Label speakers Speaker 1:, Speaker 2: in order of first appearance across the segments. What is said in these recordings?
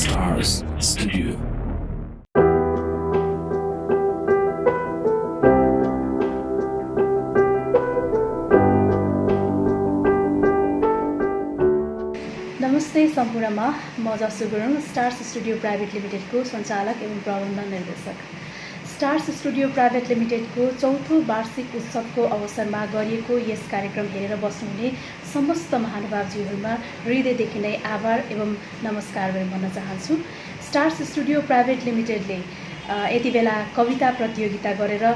Speaker 1: Stars Studio.
Speaker 2: नमस्ते सम्पूर्णमा म जसु गुरुङ स्टार्स स्टुडियो प्राइभेट लिमिटेडको सञ्चालक एवं प्रबन्धन निर्देशक। स्टार्स स्टुडियो प्राइभेट लिमिटेडको चौथो वार्षिक उत्सवको अवसरमा गरिएको यस कार्यक्रम हेरेर बस्नुहुने समस्त महानुभावजीहरूमा हृदयदेखि नै आभार एवं नमस्कार भन्न चाहन्छु। स्टार्स स्टुडियो प्राइभेट लिमिटेडले यति बेला कविता प्रतियोगिता गरेर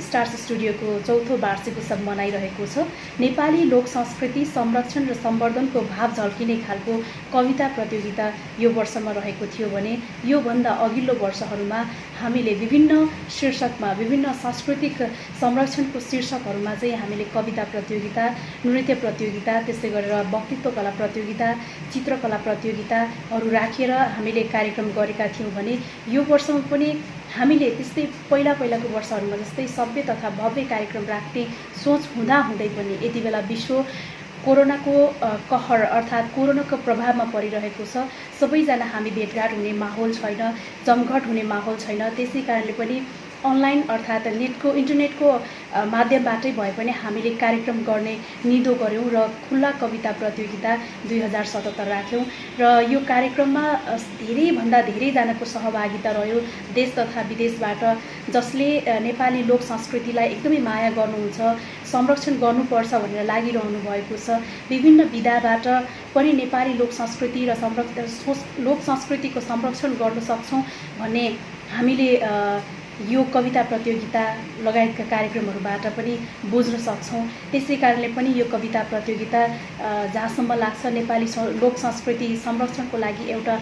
Speaker 2: स्टार्स स्टुडियोको चौथो वार्षिक उत्सव मनाइरहेको छ। नेपाली लोक संस्कृति संरक्षण र सम्वर्धनको भाव झल्किने खालको कविता प्रतियोगिता यो वर्षमा रहेको थियो भने योभन्दा अघिल्लो वर्षहरूमा हामीले विभिन्न शीर्षकमा विभिन्न सांस्कृतिक संरक्षणको शीर्षकहरूमा चाहिँ हामीले कविता प्रतियोगिता, नृत्य प्रतियोगिता, त्यसै गरेर वक्तित्व कला प्रतियोगिता, चित्रकला प्रतियोगिताहरू राखेर हामीले कार्यक्रम गरेका थियौँ भने यो वर्षमा पनि हामीले त्यस्तै पहिलाको वर्षहरूमा जस्तै सभ्य तथा भव्य कार्यक्रम राख्ने सोच हुँदाहुँदै पनि यति बेला विश्व कोरोनाको कहर अर्थात् कोरोनाको प्रभावमा परिरहेको छ। सबैजना हामी भेटघाट हुने माहौल छैन, जमघट हुने माहौल छैन। त्यसै कारणले पनि अनलाइन अर्थात् इन्टरनेटको माध्यमबाटै भए पनि हामीले कार्यक्रम गर्ने निधो गऱ्यौँ र खुल्ला कविता प्रतियोगिता 2077 राख्यौँ र यो कार्यक्रममा धेरैभन्दा धेरैजनाको सहभागिता रह्यो देश तथा विदेशबाट, जसले नेपाली लोक संस्कृतिलाई एकदमै माया गर्नुहुन्छ, संरक्षण गर्नुपर्छ भनेर लागिरहनु भएको छ। विभिन्न विधाबाट पनि नेपाली लोक संस्कृति र लोक संस्कृतिको संरक्षण गर्न सक्छौँ भन्ने हामीले यो कविता प्रतियोगिता लगायतका कार्यक्रमहरूबाट पनि बुझ्न सक्छौँ। त्यसै कारणले पनि यो कविता प्रतियोगिता जहाँसम्म लाग्छ नेपाली लोक संस्कृति संरक्षणको लागि एउटा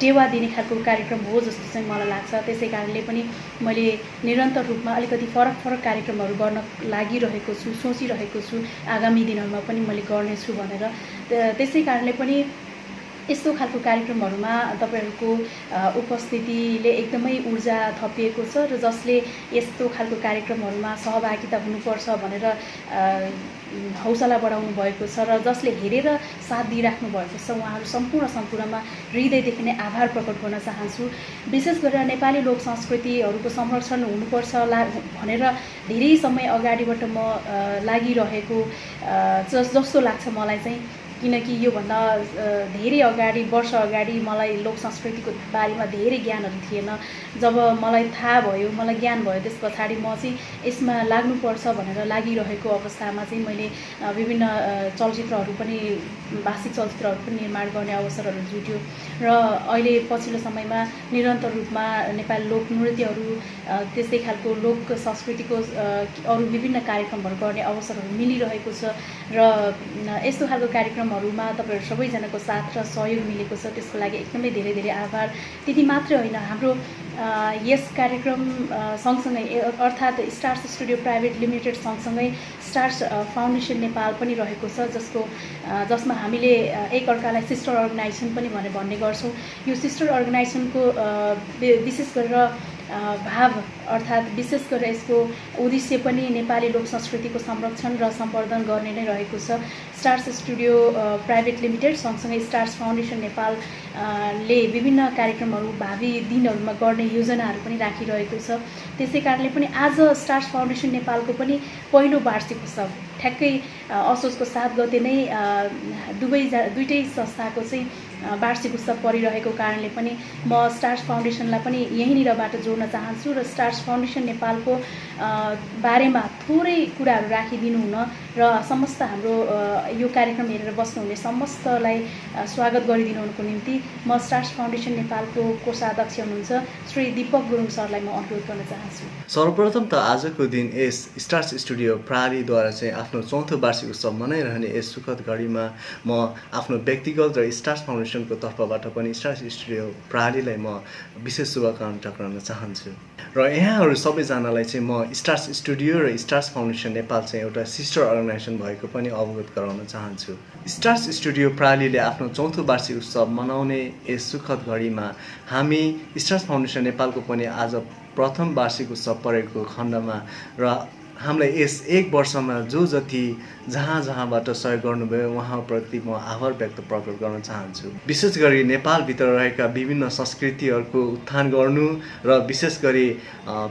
Speaker 2: टेवा दिने खालको कार्यक्रम हो जस्तो चाहिँ मलाई लाग्छ। त्यसै कारणले पनि मैले निरन्तर रूपमा अलिकति फरक कार्यक्रमहरू गर्न लागिरहेको छु, सोचिरहेको छु। आगामी दिनहरूमा पनि मैले गर्नेछु भनेर। त्यसै कारणले पनि यस्तो खालको कार्यक्रमहरूमा तपाईँहरूको उपस्थितिले एकदमै ऊर्जा थपिएको छ र जसले यस्तो खालको कार्यक्रमहरूमा सहभागिता हुनुपर्छ भनेर हौसला बढाउनु भएको छ र जसले हेरेर साथ दिइराख्नु भएको छ उहाँहरू सम्पूर्णमा हृदयदेखि नै आभार प्रकट गर्न चाहन्छु। विशेष गरेर नेपाली लोक संस्कृतिहरूको संरक्षण हुनुपर्छ भनेर धेरै समय अगाडिबाट म लागिरहेको जस्तो लाग्छ मलाई चाहिँ, किनकि योभन्दा धेरै अगाडि वर्ष अगाडि मलाई लोक संस्कृतिको बारेमा धेरै ज्ञानहरू थिएन। जब मलाई थाहा भयो, मलाई ज्ञान भयो, त्यस पछाडि म चाहिँ यसमा लाग्नुपर्छ भनेर लागिरहेको अवस्थामा चाहिँ मैले विभिन्न चलचित्रहरू पनि भाषिक चलचित्रहरू पनि निर्माण गर्ने अवसरहरू जुट्यो र अहिले पछिल्लो समयमा निरन्तर रूपमा नेपाली लोक नृत्यहरू त्यस्तै खालको लोक संस्कृतिको अरू विभिन्न कार्यक्रमहरू गर्ने अवसरहरू मिलिरहेको छ र यस्तो खालको कार्यक्रमहरूमा तपाईँहरू सबैजनाको साथ र सहयोग मिलेको छ। त्यसको लागि एकदमै धेरै आभार। त्यति मात्रै होइन, हाम्रो यस कार्यक्रम सँगसँगै अर्थात् स्टार्स स्टुडियो प्राइभेट लिमिटेड सँगसँगै स्टार्स फाउन्डेसन नेपाल पनि रहेको छ, जसमा हामीले एकअर्कालाई सिस्टर अर्गनाइजेसन पनि भन्ने गर्छौँ। यो सिस्टर अर्गनाइजेसनको विशेष गरेर भाव अर्थात् विशेष गरेर यसको उद्देश्य पनि नेपाली लोक संस्कृतिको संरक्षण र सम्वर्धन गर्ने नै रहेको छ। स्टार्स स्टुडियो प्राइभेट लिमिटेड सँगसँगै स्टार्स फाउन्डेसन नेपाल ले विभिन्न कार्यक्रमहरू भावी दिनहरूमा गर्ने योजनाहरू पनि राखिरहेको छ। त्यसै कारणले पनि आज स्टार्स फाउन्डेसन नेपालको पनि पहिलो वार्षिक उत्सव ठ्याक्कै असोजको 7 गते नै दुईटै संस्थाको चाहिँ वार्षिक उत्सव परिरहेको कारणले पनि म स्टार्स फाउन्डेसनलाई पनि यहीँनिरबाट जोड्न चाहन्छु र स्टार्स फाउन्डेसन नेपालको बारेमा थोरै कुराहरू राखिदिनु हुन र समस्त हाम्रो यो कार्यक्रम हेरेर बस्नुहुने समस्तलाई स्वागत गरिदिनु हुनुको निम्ति म स्टार्स फाउन्डेसन नेपालको कोषाध्यक्ष हुनुहुन्छ श्री दीपक गुरुङ सरलाई म अनुरोध गर्न चाहन्छु।
Speaker 3: सर्वप्रथम त आजको दिन यस स्टार्स स्टुडियो प्रालीद्वारा चाहिँ आफ्नो चौथो वार्षिक उत्सव मनाइरहने यस सुखद घडीमा म आफ्नो व्यक्तिगत र स्टार्स फाउन्डेसनको तर्फबाट पनि स्टार्स स्टुडियो प्रालीलाई म विशेष शुभकामना टक्राउन चाहन्छु र यहाँहरू सबैजनालाई चाहिँ म स्टार्स स्टुडियो र स्टार्स फाउन्डेसन नेपाल चाहिँ एउटा सिस्टर अर्गनाइजेसन भएको पनि अवगत गराउन चाहन्छु। स्टार्स स्टुडियो प्रालीले आफ्नो चौथो वार्षिक उत्सव मनाउने यस सुखद घडीमा हामी स्टार्स फाउन्डेसन नेपालको पनि आज प्रथम वार्षिक उत्सव परेको खण्डमा र हामीलाई यस 1 वर्षमा जो जति जहाँबाट सहयोग गर्नुभयो उहाँप्रति म आभार प्रकट गर्न चाहन्छु। विशेष गरी नेपालभित्र रहेका विभिन्न संस्कृतिहरूको उत्थान गर्नु र विशेष गरी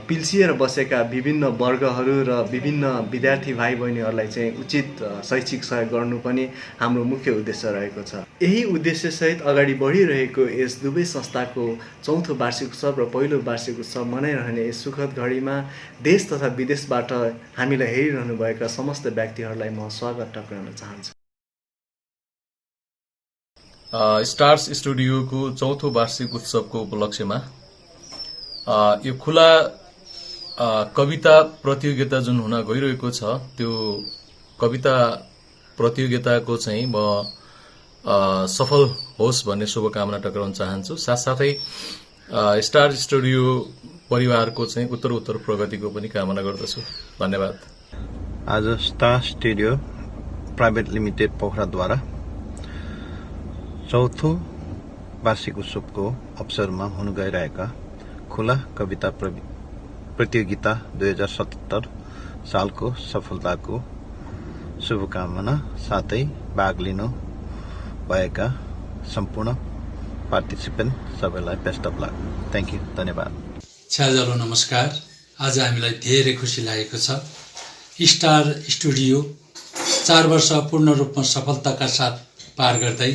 Speaker 3: पिल्सिएर बसेका विभिन्न वर्गहरू र विभिन्न विद्यार्थी भाइ बहिनीहरूलाई चाहिँ उचित शैक्षिक सहयोग गर्नु पनि हाम्रो मुख्य उद्देश्य रहेको छ। यही उद्देश्यसहित अगाडि बढिरहेको यस दुवै संस्थाको 4थो वार्षिक उत्सव र पहिलो वार्षिक उत्सव मनाइरहने यस सुखद घडीमा देश तथा विदेशबाट हामीलाई हेरिरहनुभएका समस्त व्यक्तिहरूलाई म स्वागत टक्राउन चाहन्छु।
Speaker 4: स्टार्स स्टुडियोको 4थो वार्षिक उत्सवको उपलक्ष्यमा यो खुला कविता प्रतियोगिता जुन हुन गइरहेको छ त्यो कविता प्रतियोगिताको चाहिँ म सफल होस् भन्ने शुभकामना टक्राउन चाहन्छु। साथसाथै स्टार स्टुडियो परिवारको चाहिँ उत्तर प्रगतिको पनि कामना गर्दछु। धन्यवाद।
Speaker 5: आज स्टार स्टुडियो प्राइभेट लिमिटेड पोखराद्वारा 4थो वार्षिक उत्सवको अवसरमा हुन गइरहेका खुला कविता प्रतियोगिता 2077 सालको सफलताको शुभकामना साथै भाग लिनु भएका सम्पूर्ण पार्टिसिपेन्ट सबैलाई best of lock. Thank you. धन्यवाद।
Speaker 6: छ्याजलो नमस्कार। आज हामीलाई धेरै खुसी लागेको छ। स्टार स्टुडियो 4 वर्ष पूर्ण रूपमा सफलताका साथ पार गर्दै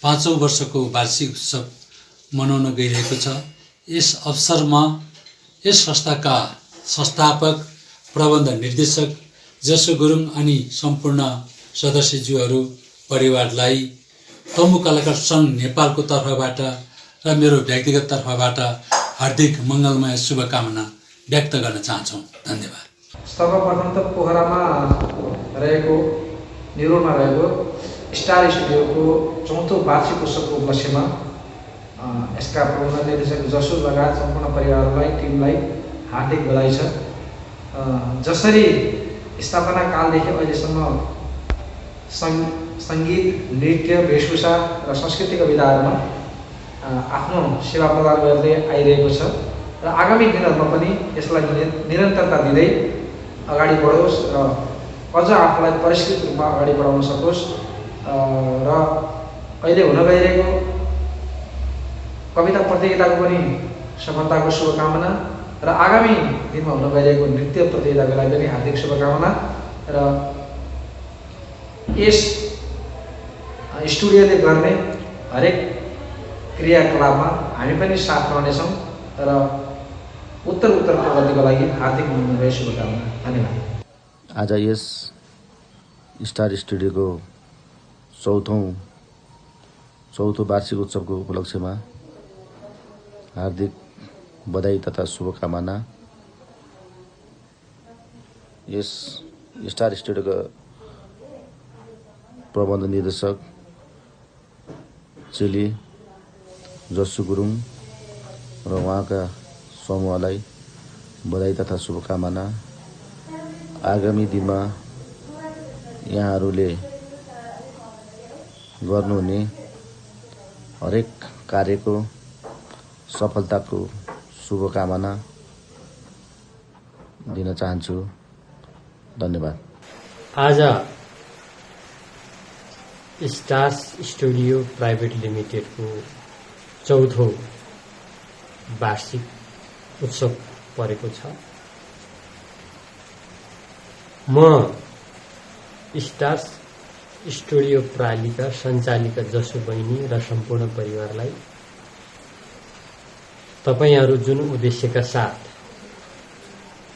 Speaker 6: 5औं वर्षको वार्षिक उत्सव मनाउन गइरहेको छ। यस अवसरमा यस संस्थाका संस्थापक प्रबन्ध निर्देशक जसो गुरुङ अनि सम्पूर्ण सदस्यज्यूहरू परिवारलाई तम्बु कलाकार सङ्घ नेपालको तर्फबाट र मेरो व्यक्तिगत तर्फबाट हार्दिक मङ्गलमय शुभकामना व्यक्त गर्न चाहन्छौँ। धन्यवाद।
Speaker 7: सर्वप्रथम त पोखरामा रहेको निरोडमा रहेको स्टार स्टुडियोको 4थो वार्षिक उत्सवको उपलक्ष्यमा यसका प्रबन्ध निर्देशक जसो लगायत सम्पूर्ण परिवारलाई टिमलाई हार्दिक बधाई छ। जसरी स्थापना कालदेखि अहिलेसम्म सङ्गीत, नृत्य, वेशभूषा र संस्कृतिको विधाहरूमा आफ्नो सेवा प्रदान गर्दै आइरहेको छ र आगामी दिनहरूमा पनि यसलाई निरन्तरता दिँदै अगाडि बढोस् र अझ आफूलाई परिष्कृत रूपमा अगाडि बढाउन सकोस् र अहिले हुन गइरहेको कविता प्रतियोगिताको पनि सफलताको शुभकामना र आगामी दिनमा हुन गइरहेको नृत्य प्रतियोगिताको लागि पनि हार्दिक शुभकामना र यस स्टुडियोले गर्ने हरेक क्रियाकलापमा हामी पनि साथ रहनेछौँ र उत्तर प्रगतिको लागि हार्दिक मङ्गलमय शुभकामना। धन्यवाद।
Speaker 8: आज यस स्टार स्टुडियोको चौथो वार्षिक उत्सवको उपलक्ष्यमा हार्दिक बधाई तथा शुभकामना। यस स्टार स्टुडियोको प्रबन्ध निर्देशक चेली जसु गुरुङ र उहाँका समूहलाई बधाई तथा शुभकामना। आगामी दिनमा यहाँहरूले गर्नुहुने हरेक कार्यको सफलताको शुभकामना दिन चाहन्छु। धन्यवाद।
Speaker 9: आज स्टार्स स्टुडियो प्राइभेट लिमिटेडको 4थो वार्षिक उत्सव परेको छ। म स्टार्स स्टुडियो प्रालीका सञ्चालिका जसु बहिनी र सम्पूर्ण परिवारलाई तपाईहरू जुन उद्देश्यका साथ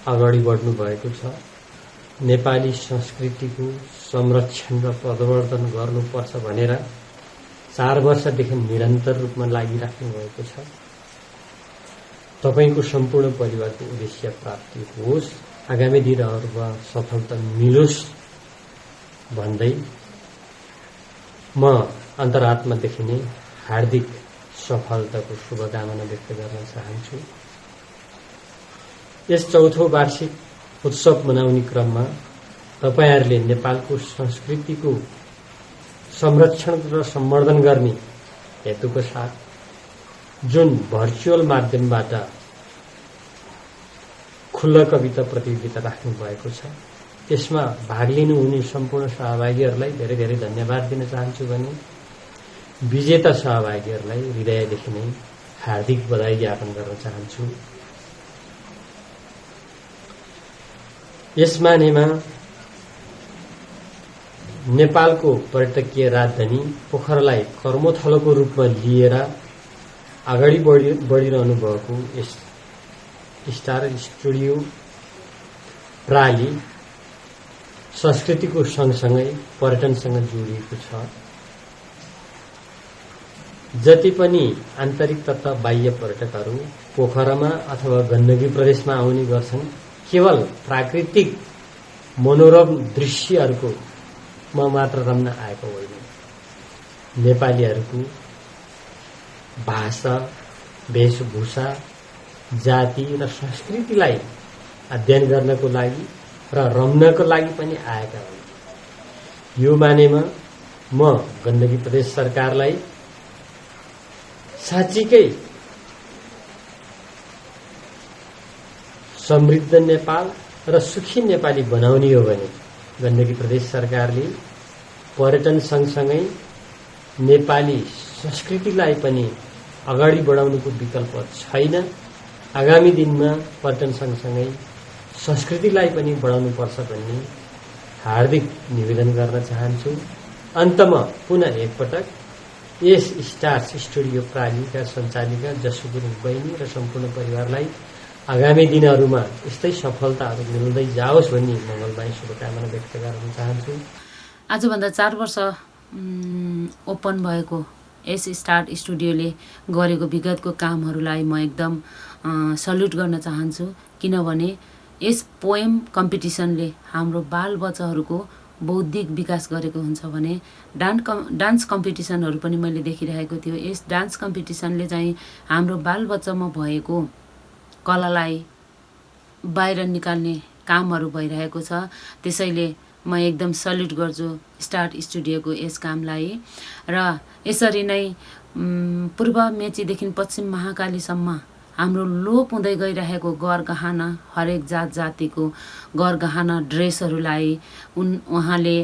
Speaker 9: अगाडि बढ्नु भएको छ, नेपाली संस्कृतिको संरक्षण र प्रवर्धन गर्नुपर्छ भनेर 4 वर्षदेखि निरन्तर रूपमा लागिराख्नु भएको छ। तपाईको सम्पूर्ण परिवारको उद्देश्य प्राप्ति होस्, आगामी दिनहरूमा सफलता मिलोस् भन्दै म अन्तरात्मादेखि नै हार्दिक सफलताको शुभकामना व्यक्त गर्न चाहन्छु। यस 4थो वार्षिक उत्सव मनाउने क्रममा तपाईहरूले नेपालको संस्कृतिको संरक्षण र सम्वर्धन गर्ने हेतुको साथ जुन भर्चुअल माध्यमबाट खुल्ला कविता प्रतियोगिता राख्नु भएको छ। त्यसमा भाग लिनुहुने सम्पूर्ण सहभागीहरूलाई धेरै धेरै धन्यवाद दिन चाहन्छु भने विजेता सहभागीहरूलाई हृदयदेखि नै हार्दिक बधाई ज्ञापन गर्न चाहन्छु। यस मानेमा नेपालको पर्यटकीय राजधानी पोखरालाई कर्मथलोको रूपमा लिएर अगाडि बढिरहनु भएको यस स्टार स्टुडियो प्राली संस्कृतिको सँगसँगै पर्यटनसँग जोडिएको छ। जति पनि आन्तरिक तथा बाह्य पर्यटकहरू पोखरामा अथवा गण्डकी प्रदेशमा आउने गर्छन्, केवल प्राकृतिक मनोरम दृश्यहरूको मात्र रम्न आएको होइन। नेपालीहरूको भाषा, वेशभूषा, जाति र संस्कृतिलाई अध्ययन गर्नको लागि र रम्नको लागि पनि आएका हुन्। यो मानेमा म गण्डकी प्रदेश सरकारलाई साँच्चीकै समृद्ध नेपाल र सुखी नेपाली बनाउने हो भने गण्डकी प्रदेश सरकारले पर्यटन सँगसँगै नेपाली संस्कृतिलाई पनि अगाडि बढाउनुको विकल्प छैन। आगामी दिनमा पर्यटन सँगसँगै संस्कृतिलाई पनि बढाउनुपर्छ भन्ने हार्दिक निवेदन गर्न चाहन्छु। अन्तमा पुनः एकपटक यस स्टार्स स्टुडियो प्रालीका सञ्चालिका जसु गुरुङ बहिनी र सम्पूर्ण परिवारलाई आगामी दिनहरूमा यस्तै सफलताहरू मिल्दै जाओस् भन्ने मङ्गलमय शुभकामना व्यक्त गर्न चाहन्छु।
Speaker 10: आजभन्दा 4 वर्ष ओपन भएको यस स्टार स्टुडियोले गरेको विगतको कामहरूलाई म एकदम सल्युट गर्न चाहन्छु। किनभने यस पोएम कम्पिटिसनले हाम्रो बालबच्चाहरूको बौद्धिक विकास गरेको हुन्छ भने डान्स कम्पिटिसनहरू पनि मैले देखिरहेको थियो। यस डान्स कम्पिटिसनले चाहिँ हाम्रो बालबच्चामा भएको कलालाई बाहिर निकाल्ने कामहरू भइरहेको छ। त्यसैले म एकदम सल्युट गर्छु स्टार स्टुडियोको यस कामलाई। र यसरी नै पूर्व मेचीदेखि पश्चिम महाकालीसम्म हाम्रो लोप हुँदै गइरहेको गरगहना, हरेक जात जातिको गरगहना ड्रेसहरूलाई उहाँले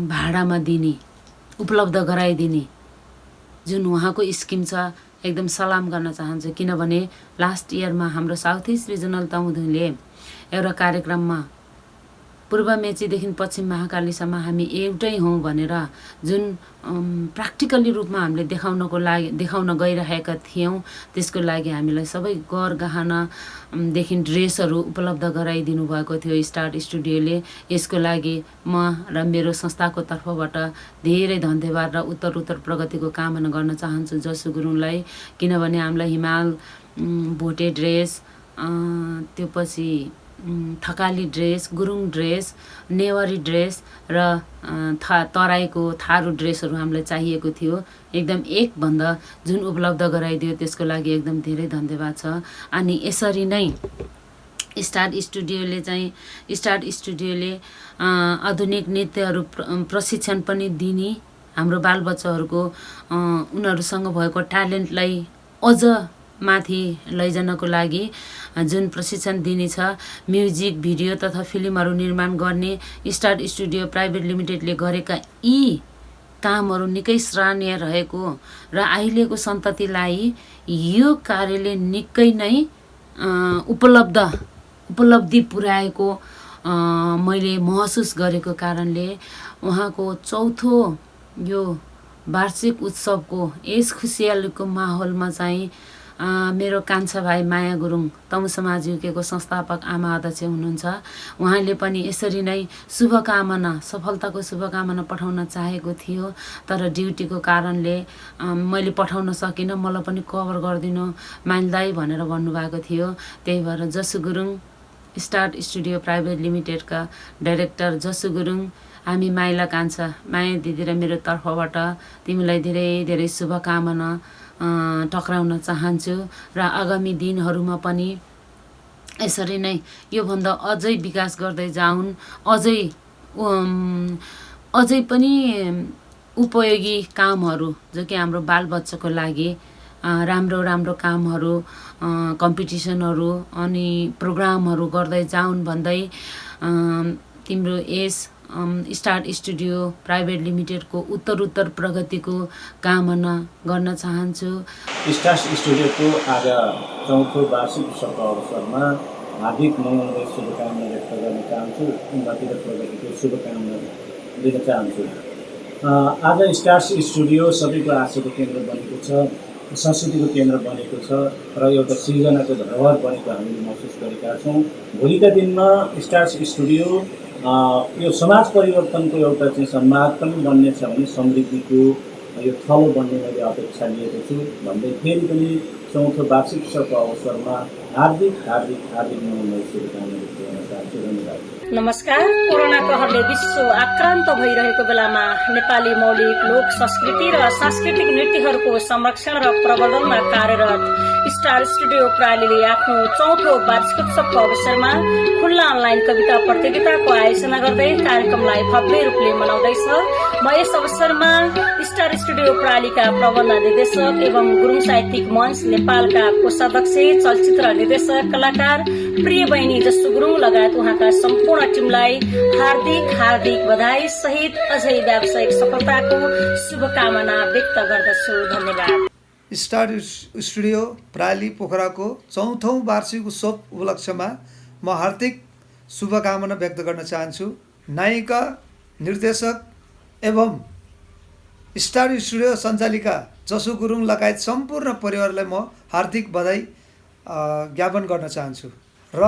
Speaker 10: भाडामा दिने, उपलब्ध गराइदिने जुन उहाँको स्किम छ, एकदम सलाम गर्न चाहन्छु। किनभने लास्ट इयरमा हाम्रो साउथ इस्ट रिजनल तमुदुङले एउटा कार्यक्रममा पूर्व मेचीदेखि पश्चिम महाकालीसम्म हामी एउटै हौँ भनेर जुन प्र्याक्टिकली रूपमा हामीले देखाउन गइरहेका थियौँ, त्यसको लागि हामीलाई सबै गरगहनादेखि ड्रेसहरू उपलब्ध गराइदिनु भएको थियो स्टार स्टुडियोले। यसको लागि म र मेरो संस्थाको तर्फबाट धेरै धन्यवाद र उत्तर प्रगतिको कामना गर्न चाहन्छु जसु गुरुङलाई। किनभने हामीलाई हिमाल भोटे ड्रेस, त्यो पछि Thakali dress, Gurung dress, Newari dress र तराईको थारू ड्रेसहरू हामीलाई चाहिएको थियो। एकदम एकभन्दा जुन उपलब्ध गराइदियो त्यसको लागि एकदम धेरै धन्यवाद छ। अनि यसरी नै स्टार स्टुडियोले आधुनिक नृत्यहरू प्रशिक्षण पनि दिने, हाम्रो बालबच्चाहरूको उनीहरूसँग भएको ट्यालेन्टलाई अझ माथि लैजानको लागि जुन प्रशिक्षण दिनेछ, म्युजिक भिडियो तथा फिल्महरू निर्माण गर्ने स्टार स्टुडियो प्राइभेट लिमिटेडले गरेका यी कामहरू निकै सराहनीय रहेको र अहिलेको सन्ततिलाई यो कार्यले निकै नै उपलब्धि पुर्याएको मैले महसुस गरेको कारणले उहाँको चौथो यो वार्षिक उत्सवको यस खुसियालीको माहौलमा चाहिँ मेरो कान्छा भाइ माया गुरुङ तमु समाज युकेको संस्थापक आमा अध्यक्ष हुनुहुन्छ। उहाँले पनि यसरी नै सफलताको शुभकामना पठाउन चाहेको थियो, तर ड्युटीको कारणले मैले पठाउन सकिनँ। मलाई पनि कभर गरिदिनु माइलदाई भनेर भन्नुभएको थियो। त्यही भएर जसु गुरुङ स्टार स्टुडियो प्राइभेट लिमिटेडका डाइरेक्टर जसु गुरुङ, हामी माइला कान्छा माया दिदी र मेरो तर्फबाट तिमीलाई धेरै धेरै शुभकामना टक्राउन चाहन्छु र आगामी दिनहरूमा पनि यसरी नै योभन्दा अझै विकास गर्दै जाउन्, अझै पनि उपयोगी कामहरू जो कि हाम्रो बालबच्चाको लागि राम्रो राम्रो कामहरू कम्पिटिसनहरू अनि प्रोग्रामहरू गर्दै जाउन् भन्दै तिम्रो यस स्टार स्टुडियो प्राइभेट लिमिटेडको उत्तरोत्तर प्रगतिको कामना गर्न चाहन्छु।
Speaker 11: स्टार स्टुडियोको आज 4औं वार्षिक उत्सवको अवसरमा हार्दिक मङ्गलमय शुभकामना व्यक्त गर्न चाहन्छु। उन्नति र प्रगतिको शुभकामना दिन चाहन्छु। आज स्टार स्टुडियो सबैको आशाको केन्द्र बनेको छ, संस्कृतिको केन्द्र बनेको छ र एउटा सृजनाको धरोहर बनेको हामीले महसुस गरेका छौँ। भोलिका दिनमा स्टार स्टुडियो यो समाज परिवर्तनको एउटा चाहिँ सम्वाद पनि बन्ने छ भने समृद्धिको यो थलो बन्ने मैले अपेक्षा लिएको छु भन्दै फेरि पनि 4औं वार्षिक उत्सवको अवसरमा हार्दिक मङ्गलमय शुभकामना व्यक्त गर्न चाहन्छु। धन्यवाद।
Speaker 12: नमस्कार। कोरोना कहरले विश्व आक्रान्त भइरहेको बेलामा नेपाली मौलिक लोक संस्कृति र सांस्कृतिक नृत्यहरूको संरक्षण र प्रवर्धनमा कार्यरत स्टार स्टुडियो प्रालीले आफ्नो 4औं वार्षिकोत्सवको अवसरमा खुल्ला अनलाइन कविता प्रतियोगिताको आयोजना गर्दै कार्यक्रमलाई भव्य रूपले मनाउँदैछ। म यस अवसरमा स्टार स्टुडियो प्रालीका प्रबन्ध निर्देशक एवं गुरुङ साहित्यिक मञ्च नेपालका कोषाध्यक्ष, चलचित्र निर्देशक, कलाकार प्रिय बहिनी जसु गुरुङ लगायत उहाँका सम्पूर्ण टिमलाई हार्दिक बधाई सहित अझै व्यावसायिक सफलताको शुभकामना व्यक्त गर्दछु। धन्यवाद।
Speaker 13: स्टार स्टुडियो प्राली पोखराको 4औं वार्षिक उत्सव उपलक्ष्यमा म हार्दिक शुभकामना व्यक्त गर्न चाहन्छु। नायिका, निर्देशक एवं स्टार स्टुडियो सञ्चालिका जसु गुरुङ लगायत सम्पूर्ण परिवारलाई म हार्दिक बधाई ज्ञापन गर्न चाहन्छु र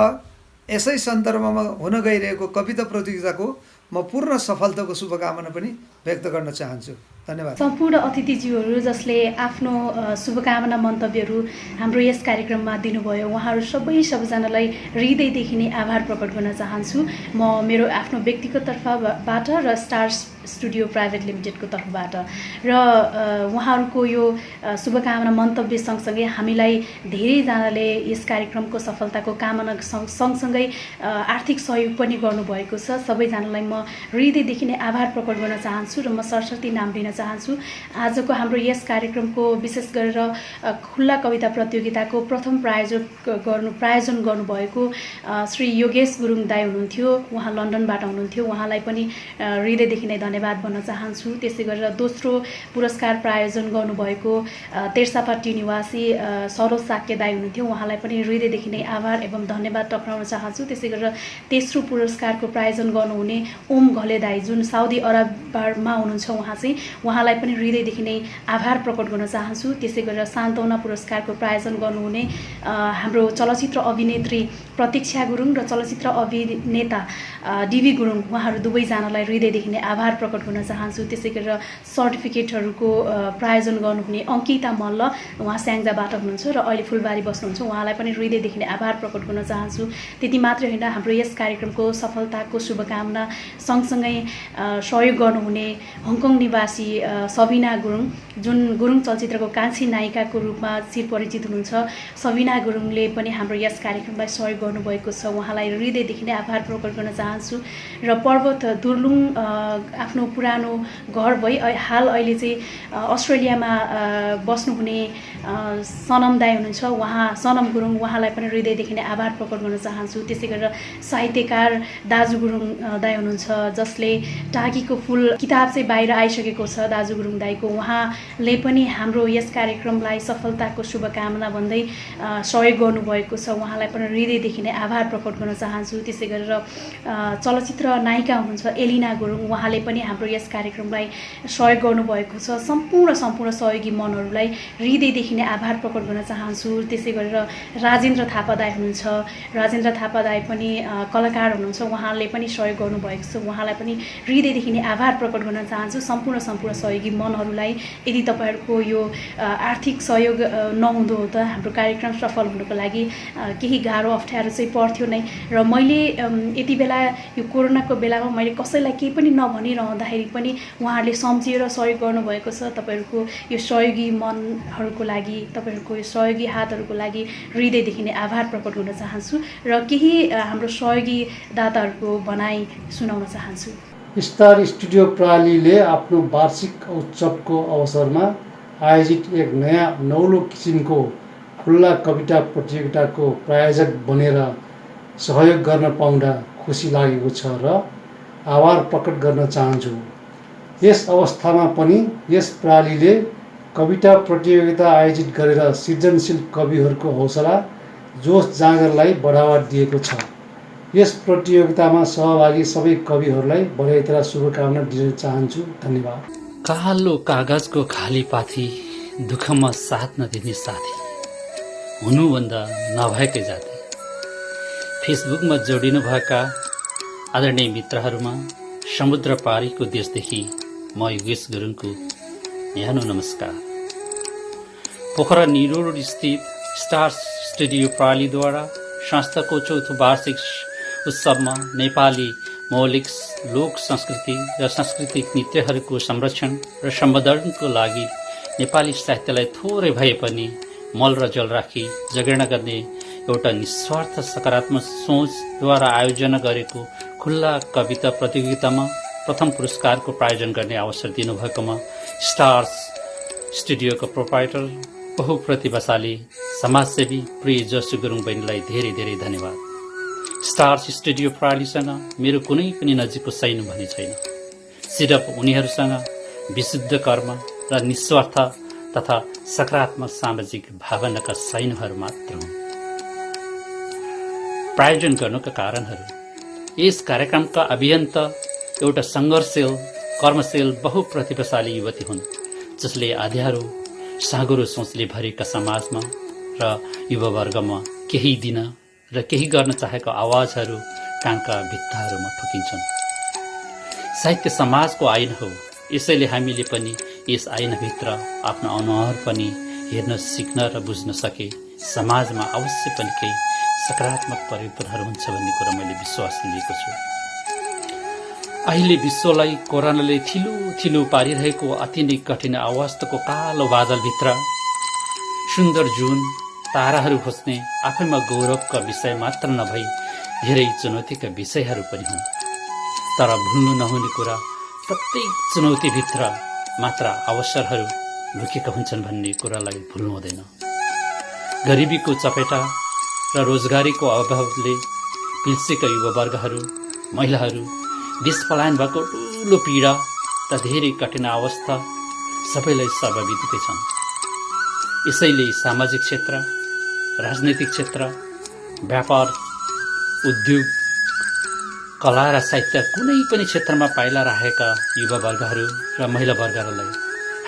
Speaker 13: यसै सन्दर्भमा हुन गइरहेको कविता प्रतियोगिताको म पूर्ण सफलताको शुभकामना पनि व्यक्त गर्न चाहन्छु। धन्यवाद।
Speaker 2: सम्पूर्ण अतिथिज्यूहरू जसले आफ्नो शुभकामना मन्तव्यहरू हाम्रो यस कार्यक्रममा दिनुभयो, उहाँहरू सबैजनालाई हृदयदेखि नै आभार प्रकट गर्न चाहन्छु। म मेरो आफ्नो व्यक्तिगत तर्फबाट र स्टार स्टुडियो प्राइभेट लिमिटेडको तर्फबाट र उहाँहरूको यो शुभकामना मन्तव्य सँगसँगै हामीलाई धेरैजनाले यस कार्यक्रमको सफलताको कामना सँगसँगै आर्थिक सहयोग पनि गर्नुभएको छ। सबैजनालाई म हृदयदेखि नै आभार प्रकट गर्न चाहन्छु र म सरस्वती नाम लिन चाहन्छु। आजको हाम्रो यस कार्यक्रमको विशेष गरेर खुल्ला कविता प्रतियोगिताको प्रथम प्रायोजन गर्नुभएको श्री योगेश गुरुङ दाई हुनुहुन्थ्यो। उहाँ लन्डनबाट हुनुहुन्थ्यो। उहाँलाई पनि हृदयदेखि नै धन्यवाद भन्न चाहन्छु। त्यसै गरेर दोस्रो पुरस्कार प्रायोजन गर्नुभएको तेर्सापट्टी निवासी सरोज साक्य दाई हुनुहुन्थ्यो। उहाँलाई पनि हृदयदेखि नै आभार एवं धन्यवाद टक्राउन चाहन्छु। त्यसै गरेर तेस्रो पुरस्कारको प्रायोजन गर्नुहुने ओम घले दाई जुन साउदी अरबमा हुनुहुन्छ, उहाँलाई पनि हृदयदेखि नै आभार प्रकट गर्न चाहन्छु। त्यसै गरेर सान्तवना पुरस्कारको प्रायोजन गर्नुहुने हाम्रो चलचित्र अभिनेत्री प्रतीक्षा गुरुङ र चलचित्र अभिनेता डिबी गुरुङ, उहाँहरू दुवैजनालाई हृदयदेखि नै आभार प्रकट गर्न चाहन्छु। त्यसै गरेर सर्टिफिकेटहरूको प्रायोजन गर्नुहुने अङ्किता मल्ल, उहाँ स्याङ्जाबाट हुनुहुन्छ र अहिले फुलबारी बस्नुहुन्छ। उहाँलाई पनि हृदयदेखि नै आभार प्रकट गर्न चाहन्छु। त्यति मात्रै होइन, हाम्रो यस कार्यक्रमको सफलताको शुभकामना सँगसँगै सहयोग गर्नुहुने हङकङ निवासी सबिना गुरुङ, जुन गुरुङ चलचित्रको कान्छी नायिकाको रूपमा चिरपरिचित हुनुहुन्छ। सबिना गुरुङले पनि हाम्रो यस कार्यक्रमलाई सहयोग गर्नुभएको छ। उहाँलाई हृदयदेखि नै आभार प्रकट गर्न चाहन्छु। र पर्वत दुर्लुङ आफ्नो पुरानो घर भई हाल अहिले चाहिँ अस्ट्रेलियामा बस्नुहुने सनम दाई हुनुहुन्छ। सनम गुरुङ, उहाँलाई पनि हृदयदेखि नै आभार प्रकट गर्न चाहन्छु। त्यसै गरेर साहित्यकार दाजु गुरुङ दाई हुनुहुन्छ, जसले टाकीको फुल किताब चाहिँ बाहिर आइसकेको छ दाजु गुरुङ दाईको। उहाँले पनि हाम्रो यस कार्यक्रमलाई सफलताको शुभकामना भन्दै सहयोग गर्नुभएको छ। उहाँलाई पनि हृदयदेखि नै आभार प्रकट गर्न चाहन्छु। त्यसै गरेर चलचित्र नायिका हुनुहुन्छ एलिना गुरुङ, उहाँले पनि हाम्रो यस कार्यक्रमलाई सहयोग गर्नुभएको छ। सम्पूर्ण सहयोगी मनहरूलाई हृदयदेखि नै आभार प्रकट गर्न चाहन्छु। त्यसै गरेर राजेन्द्र थापा दाई हुनुहुन्छ। राजेन्द्र थापा दाई पनि कलाकार हुनुहुन्छ। उहाँले पनि सहयोग गर्नुभएको छ। उहाँलाई पनि हृदयदेखि नै आभार प्रकट गर्न चाहन्छु। सम्पूर्ण सहयोगी मनहरूलाई यदि तपाईँहरूको यो आर्थिक सहयोग नहुँदो हो त हाम्रो कार्यक्रम सफल हुनको लागि केही गाह्रो अप्ठ्यारो चाहिँ पर्थ्यो नै। र मैले यति बेला यो कोरोनाको बेलामा मैले कसैलाई केही पनि नभनिरहँदाखेरि पनि उहाँहरूले सम्झिएर सहयोग गर्नुभएको छ। तपाईँहरूको यो सहयोगी मनहरूको लागि, तपाईँहरूको यो सहयोगी हातहरूको लागि हृदयदेखि नै आभार प्रकट गर्न चाहन्छु र केही हाम्रो सहयोगी दाताहरूको भनाइ सुनाउन चाहन्छु।
Speaker 14: स्टार स्टुडियो प्रालीले आफ्नो वार्षिक उत्सवको अवसरमा आयोजित एक नयाँ नौलो किसिमको खुल्ला कविता प्रतियोगिताको प्रायोजक बनेर सहयोग गर्न पाउँदा खुसी लागेको छ र आभार प्रकट गर्न चाहन्छु। यस अवस्थामा पनि यस प्रणालीले कविता प्रतियोगिता आयोजित गरेर सृजनशील कविहरूको हौसला जोस जाँगरलाई बढावा दिएको छ। यस प्रतियोगितामा सहभागी सबै कविहरूलाई बधाई तथा शुभकामना दिन चाहन्छु। धन्यवाद।
Speaker 6: कालो कागजको खाली पाथी, दुःखमा साथ नदिने साथी, हुनुभन्दा नभएकै जाति। फेसबुकमा जोडिनुभएका आदरणीय मित्रहरूमा समुद्र पारीको देशदेखि म योगेश गुरुङको न्यानो नमस्कार। पोखरा निरोड स्थित स्टार्स स्टुडियो प्रालीद्वारा संस्थाको चौथो वार्षिक उत्सवमा नेपाली मौलिक लोक संस्कृति र सांस्कृतिक नृत्यहरूको संरक्षण र सम्वर्धनको लागि नेपाली साहित्यलाई थोरै भए पनि मल र जल राखी जगेर्ना गर्ने एउटा निस्वार्थ सकारात्मक सोचद्वारा आयोजना गरेको खुल्ला कविता प्रतियोगितामा प्रथम पुरस्कारको प्रायोजन गर्ने अवसर दिनुभएकोमा स्टार्स स्टुडियोको प्रोप्राइटर बहुप्रतिभाशाली समाजसेवी प्रिय जसु गुरुङ बहिनीलाई धेरै धेरै धन्यवाद। स्टार्स स्टुडियो प्रणालीसँग मेरो कुनै पनि नजिकको सैनु भने छैन। सिर्फ उनीहरूसँग विशुद्ध कर्म र निस्वार्थ तथा सकारात्मक सामाजिक भावनाका सैनुहरू मात्र हुन्। प्रायोजन गर्नुका कारणहरू: यस कार्यक्रमका अभियन्ता एउटा सङ्घर्षशील कर्मशील बहुप्रतिभाशाली युवती हुन् जसले आध्यारो साँगुरो सोचले भरिएका समाजमा र युवावर्गमा केही दिन र केही गर्न चाहेका आवाजहरू कानका भित्ताहरूमा ठोकिन्छन्। साहित्य समाजको आइन हो, यसैले हामीले पनि यस आइनभित्र आफ्नो अनुहार पनि हेर्न सिक्न र बुझ्न सके समाजमा अवश्य पनि केही सकारात्मक परिवर्तनहरू हुन्छ भन्ने कुरा मैले विश्वास लिएको छु। अहिले विश्वलाई कोरोनाले थिलो थिलो पारिरहेको अति नै कठिन अवस्थाको कालो बादलभित्र सुन्दर जुन ताराहरू खोज्ने आफैमा गौरवका विषय मात्र नभई धेरै चुनौतीका विषयहरू पनि हुन्। तर भुल्नु नहुने कुरा प्रत्येक चुनौतीभित्र मात्र अवसरहरू लुकेका हुन्छन् भन्ने कुरालाई भुल्नु हुँदैन। गरिबीको चपेटा र रोजगारीको अभावले पिल्सेका युवावर्गहरू, महिलाहरू, देश पलायन भएको ठुलो पीडा र धेरै कठिन अवस्था सबैलाई सर्वविदितै छन्। यसैले सामाजिक क्षेत्र, राजनैतिक क्षेत्र, व्यापार, उद्योग, कला र साहित्य कुनै पनि क्षेत्रमा पाइला राखेका युवावर्गहरू र महिलावर्गहरूलाई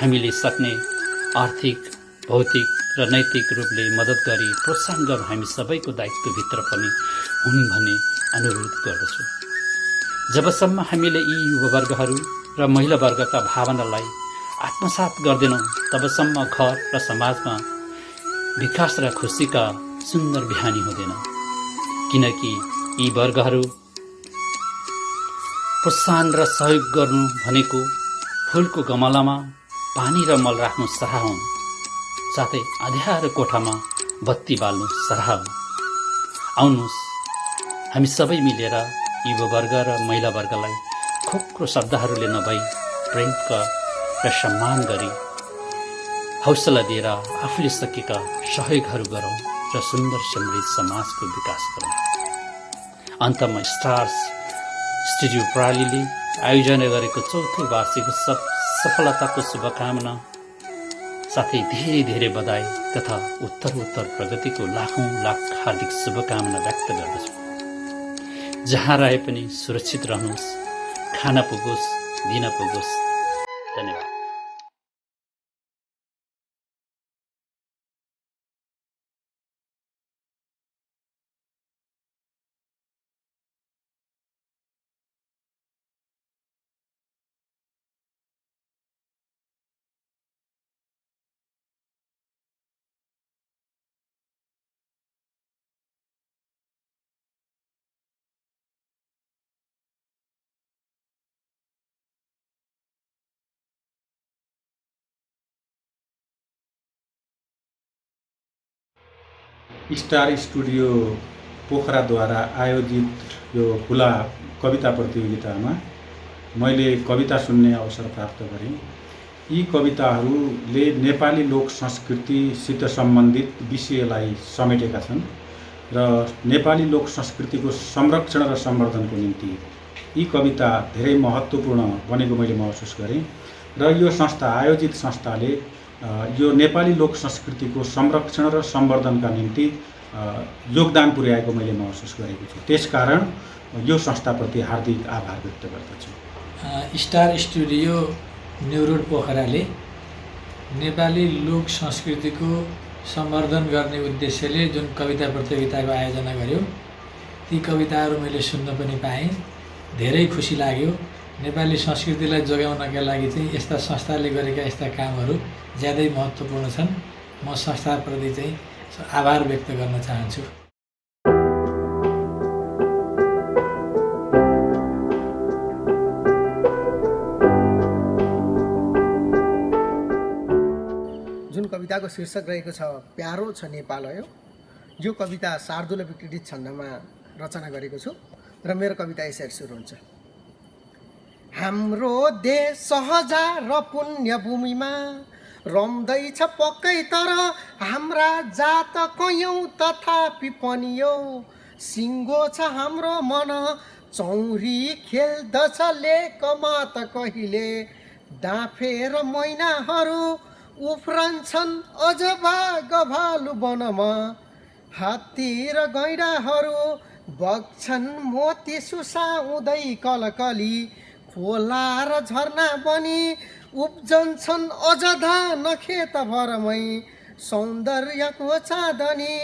Speaker 6: हामीले सक्ने आर्थिक, भौतिक र नैतिक रूपले मद्दत गरी प्रोत्साहन गर्नु हामी सबैको दायित्वभित्र पनि हुन् भन्ने अनुरोध गर्दछु। जबसम्म हामीले यी युवावर्गहरू र महिलावर्गका भावनालाई आत्मसात गर्दैनौँ तबसम्म घर र समाजमा विकास र खुसीका सुन्दर बिहानी हुँदैन। किनकि यी वर्गहरू प्रोत्साहन र सहयोग गर्नु भनेको फुलको गमलामा पानी र मल राख्नु सरह हुन्, साथै अँध्यारो कोठामा बत्ती बाल्नु सरह हुन्। आउनुहोस् हामी सबै मिलेर युवावर्ग र महिलावर्गलाई खोक्रो शब्दहरूले नभई प्रेमका र सम्मान गरी हौसला दिएर आफूले सकेका सहयोगहरू गरौँ र सुन्दर समृद्ध समाजको विकास गरौँ। अन्तमा स्टार्स स्टुडियो प्रणालीले आयोजना गरेको चौथो वार्षिक उत्सव सफलताको शुभकामना साथै धेरै धेरै बधाई तथा उत्तरोत्तर प्रगतिको लाखौं लाख हार्दिक शुभकामना व्यक्त गर्दछु। जहाँ रहे पनि सुरक्षित रहनुहोस्, खान पुगोस्, दिन पुगोस्। धन्यवाद।
Speaker 15: स्टार स्टुडियो पोखराद्वारा आयोजित यो खुला कविता प्रतियोगितामा मैले कविता सुन्ने अवसर प्राप्त गरेँ। यी कविताहरूले नेपाली लोक संस्कृतिसित सम्बन्धित विषयलाई समेटेका छन् र नेपाली लोक संस्कृतिको संरक्षण र सम्वर्धनको निम्ति यी कविता धेरै महत्त्वपूर्ण बनेको मैले महसुस गरेँ र यो संस्था आयोजित संस्थाले यो नेपाली लोक संस्कृतिको संरक्षण र सम्वर्धनका निम्ति योगदान पुर्याएको मैले महसुस गरेको छु। त्यसकारण यो संस्थाप्रति हार्दिक आभार व्यक्त गर्दछु।
Speaker 16: स्टार स्टुडियो न्यु रोड पोखराले नेपाली लोक संस्कृतिको सम्वर्धन गर्ने उद्देश्यले जुन कविता प्रतियोगिताको आयोजना गर्यो ती कविताहरू मैले सुन्न पनि पाएँ। धेरै खुसी लाग्यो। नेपाली संस्कृतिलाई जोगाउनका लागि चाहिँ यस्ता संस्थाले गरेका यस्ता कामहरू ज्यादै महत्त्वपूर्ण छन्। म संस्थाप्रति चाहिँ आभार व्यक्त गर्न चाहन्छु।
Speaker 17: जुन कविताको शीर्षक रहेको छ प्यारो छ नेपाल हो, यो कविता शार्दूल विकृति छन्दमा रचना गरेको छु र मेरो कविता यसरी सुरु हुन्छ। हाम्रो देश सहजा र पुण्य भूमिमा रम्दैछ पक्कै तर हाम्रा जात कयौँ तथापि पनि यो सिङ्गो छ हाम्रो मन चौरी खेल्दछ लेकमा त कहिले डाँफेर मैनाहरू उफ्रन्छन् अझ गभालु वनमा हात्ती र गैँडाहरू बग्छन् मोती सुसाउँदै कलकली खोला र झरना बनी उब्जन्छन् अझ धान खेत भरमै सौन्दर्यको चाँदनी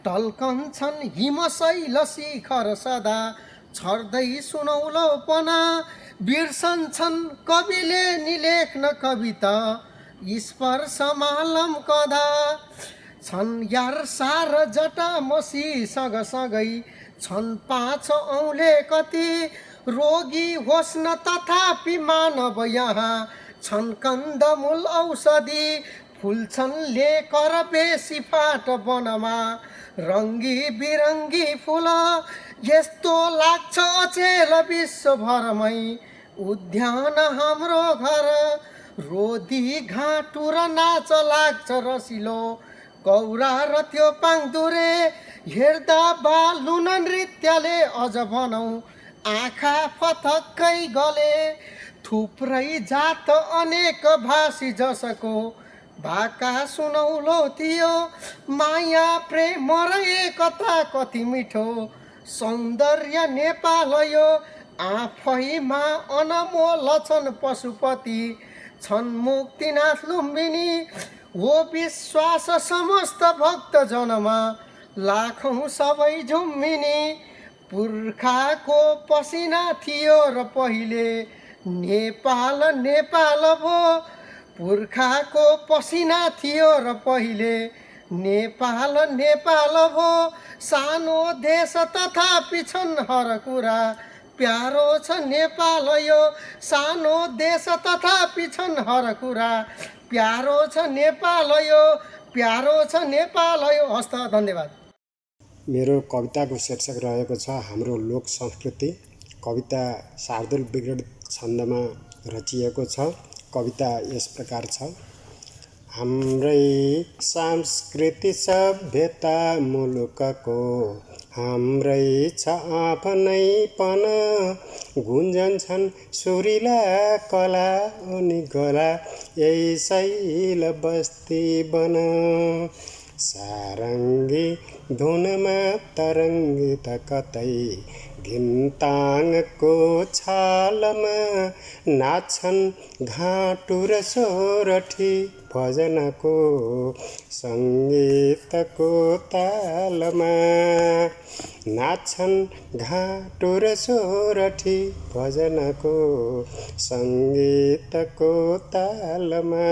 Speaker 17: टल्कन्छन् हिमशैल शिखर सदा छर्दै सुनौलोपना बिर्सन्छन् कविले निलेख्न कविता स्पर्शमा लम्कदा छन् यार सार जटा मसी सँगसँगै छन् 5 औँले कति रोगी होस् न तथापि मानव यहाँ छन् कन्दमूल औषधि फुल्छन् लेकर बेसी फाट वनमा रङ्गी बिरङ्गी फुल यस्तो लाग्छ अचेल विश्वभरमै उद्यान हाम्रो घर रोदी घाँटु र नाच लाग्छ रसिलो कौरा र त्यो पाङदुरे हेर्दा बालुन नृत्यले अझ भनौँ आँखा फथक्कै गले थुप्रै जात अनेक भाषी जसको भाका सुनौलो थियो माया प्रेम र एकता कति मिठो सौन्दर्य नेपाल यो आफैमा अनमोल छन् पशुपति छन् मुक्तिनाथ लुम्बिनी हो विश्वास समस्त भक्त जनमा लाखौँ सबै झुम्मिनी पुर्खाको पसिना थियो र पहिले नेपाल नेपाल भो पुर्खाको पसिना थियो र पहिले नेपाल नेपाल भो सानो देश तथापि छन् हर कुरा प्यारो छ नेपाल यो सानो देश तथापि छन् हर कुरा प्यारो छ नेपाल यो प्यारो छ नेपाल यो। हस्त धन्यवाद।
Speaker 18: मेरो कविताको शीर्षक रहेको छ हाम्रो लोक संस्कृति। कविता शार्दूल विकृति छन्दमा रचिएको छ। कविता यस प्रकार छ। हाम्रै संस्कृति सभ्यता मुलुकको हाम्रै छ आफ्नैपन गुन्जन्छन् सुरिला कला अनि गला यही शैल बस्ती बन सारङ्गी धुनमा तरङ्गित कतै घिन्ताङको छालमा नाच्छन् घाँटु र सोरठी भजनको सङ्गीतको तालमा नाच्छन् घाँटु र सोरठी भजनको सङ्गीतको तालमा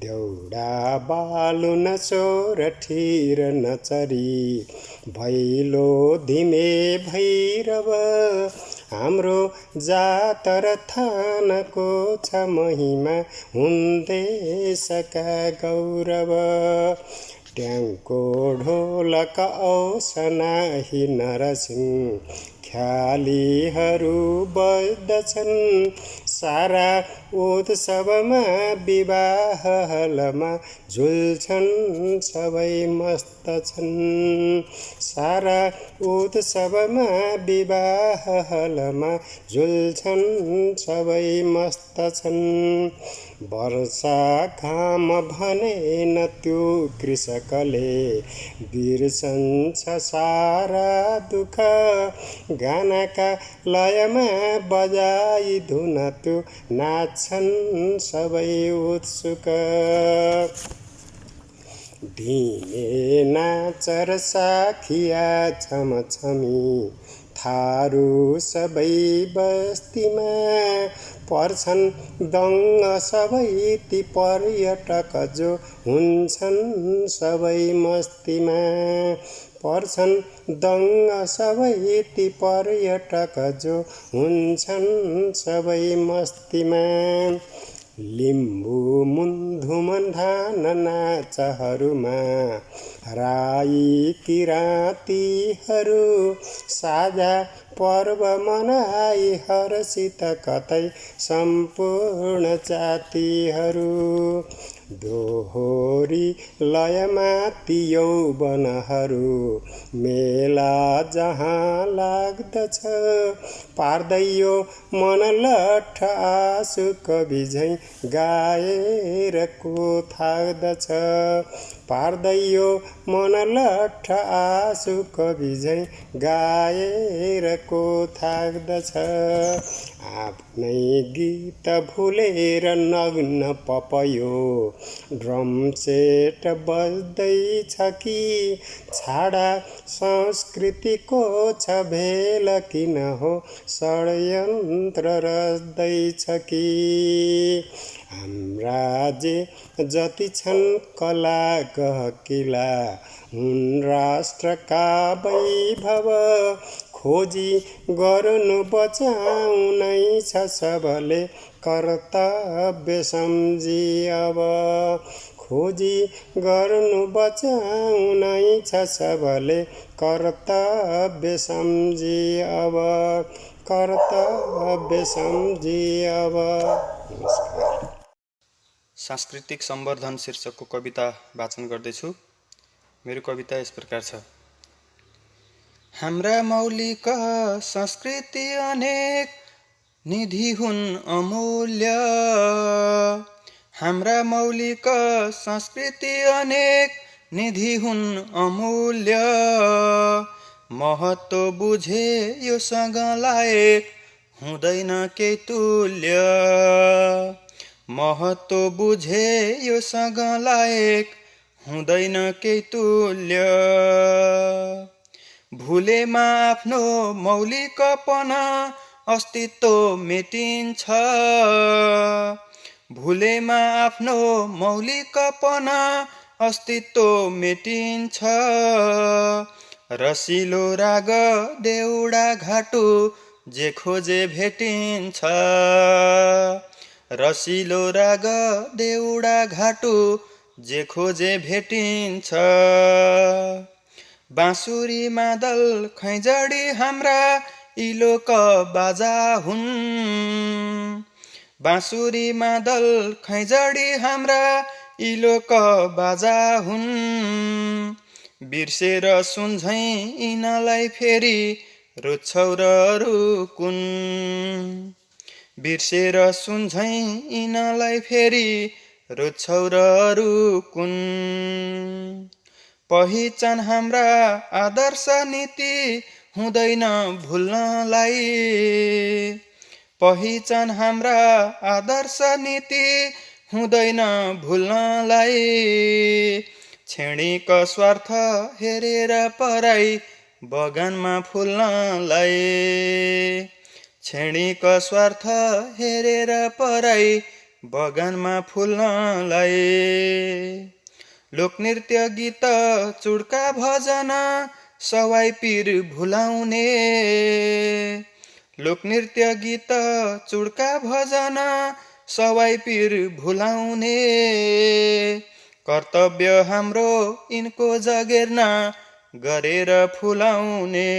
Speaker 18: देउडा बालु न सोरठी र नचरी भैलो धिमे भैरव हाम्रो जात र थानको छ महिमा हुन्देशका गौरव ट्याङ्को ढोलक औसनाही नरसिंह ख्यालीहरू बज्दछन् सारा उत्सवमा विवाह हलमा झुल्छन् सबै मस्त छन् सारा उत्सवमा विवाह हलमा झुल्छन् सबै मस्त छन् वर्षा घाम भनेन त्यो कृषकले बिर्सन्छ सारा दुःख गानाका लयमा बजाई धुन त्यो नाच्छन् सबै उत्सुक ढिने नाचर साखिया छमछमी थारू सबै बस्तीमा पर्छन् दङ्ग सबै ती पर्यटक जो हुन्छन् सबै मस्तीमा पर्छन् दङ्ग सबै ती पर्यटक जो हुन्छन् सबै मस्तीमा लिम्बू मुन्धुमन धान नाचहरूमा राई किराँतीहरू साझा पर्व मनाई हर्षित कतै सम्पूर्ण जातिहरू दोहोरी लयमा ती यौवनहरू मेला जहाँ लाग्दछ पार्दै यो मन लट्ठ आँसु कवि झैँ गाएर को थाक्दछ पार्दै यो मन लट्ठ आँसु कवि झैँ गाएर को थाक्दछ आफ्नै गीत भुलेर नग्न पपयो ड्रम सेट बज्दैछ कि छाडा संस्कृतिको छ भेल किन हो षड्यन्त्र रच्दैछ कि हाम्रा जे जति छन् कला गहकिला हुन् राष्ट्रका वैभव खोजी गर्नु बचाउनै छ सबले कर्तव्य सम्झी अब खोजी गर्नु बचाउनै छ सबले कर्तव्य सम्झी अब कर्तव्य सम्झी अब। नमस्कार।
Speaker 19: सांस्कृतिक सम्वर्धन शीर्षकको कविता वाचन गर्दैछु। मेरो कविता यस प्रकार छ। हाम्रा मौलिक संस्कृति अनेक निधि हुन् अमूल्य हाम्रा मौलिक संस्कृति अनेक निधि हुन् अमूल्य महत्त्व बुझे यो सँग लायक हुँदैन केही तुल्य महत्त्व बुझे यो सँग लायक हुँदैन केही तुल्य भुलेमा आफ्नो मौलिकपना अस्तित्व मेटिन्छ भुलेमा आफ्नो मौलिकपना अस्तित्व मेटिन्छ रसिलो राग देउडा घाटु जे खोजे भेटिन्छ रसिलो राग देउडा घाटु जे खोजे भेटिन्छ बाँसुरी मादल खैँजडी हाम्रा इलोक बाजा हुन् बाँसुरी मादल खैँजडी हाम्रा इलोक बाजा हुन् बिर्सेर सुन्छै यिनलाई फेरि रुच्छौ र रुकुन् बिर्सेर सुन्छै यिनलाई फेरि रुच्छौ र रुकुन् पहिचान हाम्रा आदर्श नीति हुँदैन भुल्नलाई पहिचान हाम्रा आदर्श नीति हुँदैन भुल्नलाई छेडीको स्वार्थ हेरेर पराई बगानमा फुल्नलाई छेडीको स्वार्थ हेरेर पराई बगानमा फुल्नलाई लोकनृत्य गीत चुड्का भजन सवाई पीर भुलाउने लोकनृत्य गीत चुड्का भजन सवाई पीर भुलाउने कर्तव्य हाम्रो यिनको जगेर्ना गरेर फुलाउने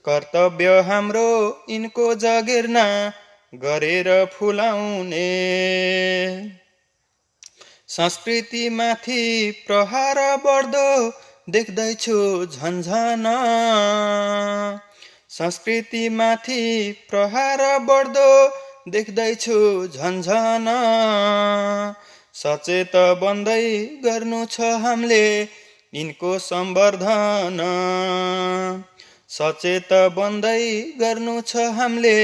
Speaker 19: कर्तव्य हाम्रो यिनको जगेर्ना गरेर फुलाउने संस्कृतिमाथि प्रहार बढ्दो देख्दैछु झन्झन संस्कृतिमाथि प्रहार बढ्दो देख्दैछु झन्झन सचेत बन्दै गर्नु छ हामीले यिनको सम्वर्धन सचेत बन्दै गर्नु छ हामीले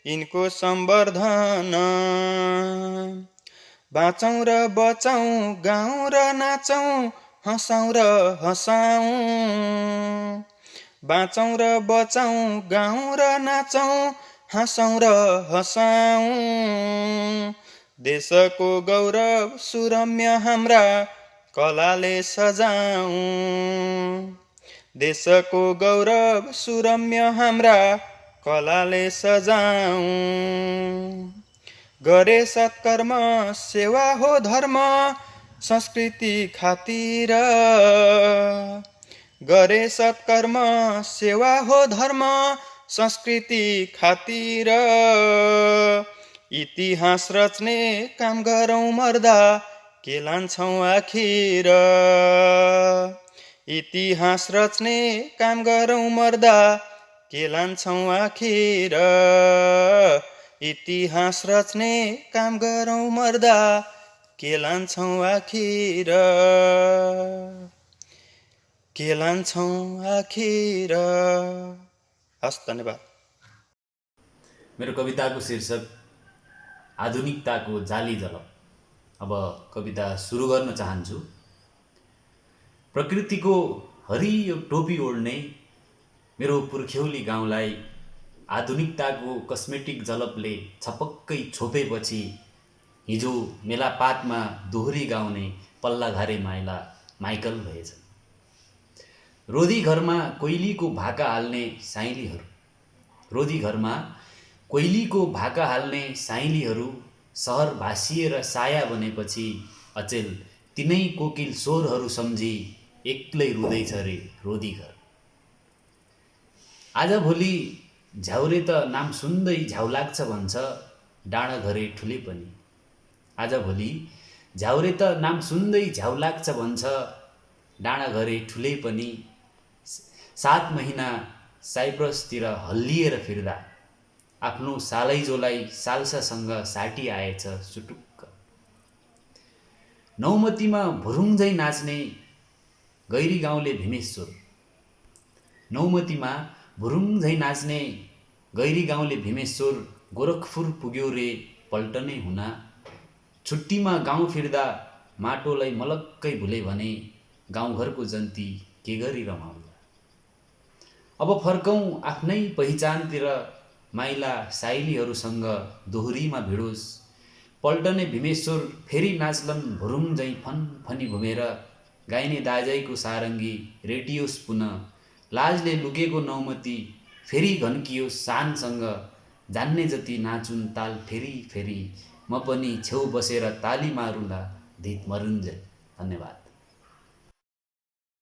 Speaker 19: यिनको सम्वर्धन बाँचौँ र बचाउँ गाउँ र नाचौँ हँसाउँ र हँसाउँ बाँचौँ र बचाउँ गाउँ र नाचौँ हँसाउँ र हँसाउँ देशको गौरव सुरम्य हाम्रा कलाले सजाउँ देशको गौरव सुरम्य हाम्रा कलाले सजाउँ गरे सत्कर्म सेवा हो धर्म संस्कृति खातिर गरे सत्कर्म सेवा हो धर्म संस्कृति खातिर इतिहास रच्ने काम गरौँ मर्दा के लान्छौँ आखिर इतिहास रच्ने काम गरौँ मर्दा के लान्छौँ आखिर इतिहास रच्ने काम गरौँ मर्दा के लान्छौँ आखिर के लान्छौँ आखिर हस् धन्यवाद
Speaker 20: मेरो कविताको शीर्षक आधुनिकताको जाली जलप अब कविता सुरु गर्न चाहन्छु प्रकृतिको हरियो टोपी ओढ्ने मेरो पुर्ख्यौली गाउँलाई आधुनिकताको कस्मेटिक जलपले छपक्कै छोपेपछि हिजो मेलापातमा दोहोरी गाउने पल्लाघारे माइला माइकल भएछन् रोधी घरमा कोइलीको भाका हाल्ने साइलीहरू रोधी घरमा कोइलीको भाका हाल्ने साइलीहरू सहर भासिएर साया बनेपछि अचेल तिनै कोकिल स्वरहरू सम्झी एक्लै रुँदैछ रे रोधी घर आजभोलि झ्याउरे त नाम सुन्दै झ्याउ लाग्छ भन्छ डाँडा घरे ठुले पनि आजभोलि झ्याउरे त नाम सुन्दै झ्याउ लाग्छ भन्छ डाँडा घरे ठुले पनि 7 महिना साइप्रसतिर हल्लिएर फिर्दा आफ्नो सालैजोलाई साल्सासँग साटी आएछ सुटुक्क नौमतीमा भुरुङझै नाच्ने गैरी गाउँले भीमेश्वर नौमतीमा भुरुङझै नाच्ने गैरी गाउँले भीमेश्वर गोरखपुर पुग्यो रे पल्टनै हुना छुट्टीमा गाउँ फिर्दा माटोलाई मलक्कै भुले भने गाउँघरको जन्ती के गरी रमाउला अब फर्कौँ आफ्नै पहिचानतिर माइला साइलीहरूसँग दोहोरीमा भिडोस् पल्टने भीमेश्वर फेरि नाच्लन् भुरुङझै फनफनी घुमेर गाइने दाजैको सारङ्गी रेटियोस् पुनः लाजले लुकेको नौमती फेरि घन्कियो शानसँग जान्ने जति नाचुन ताल फेरि फेरि म पनि छेउ बसेर ताली मारुला धित मरुन्जेल धन्यवाद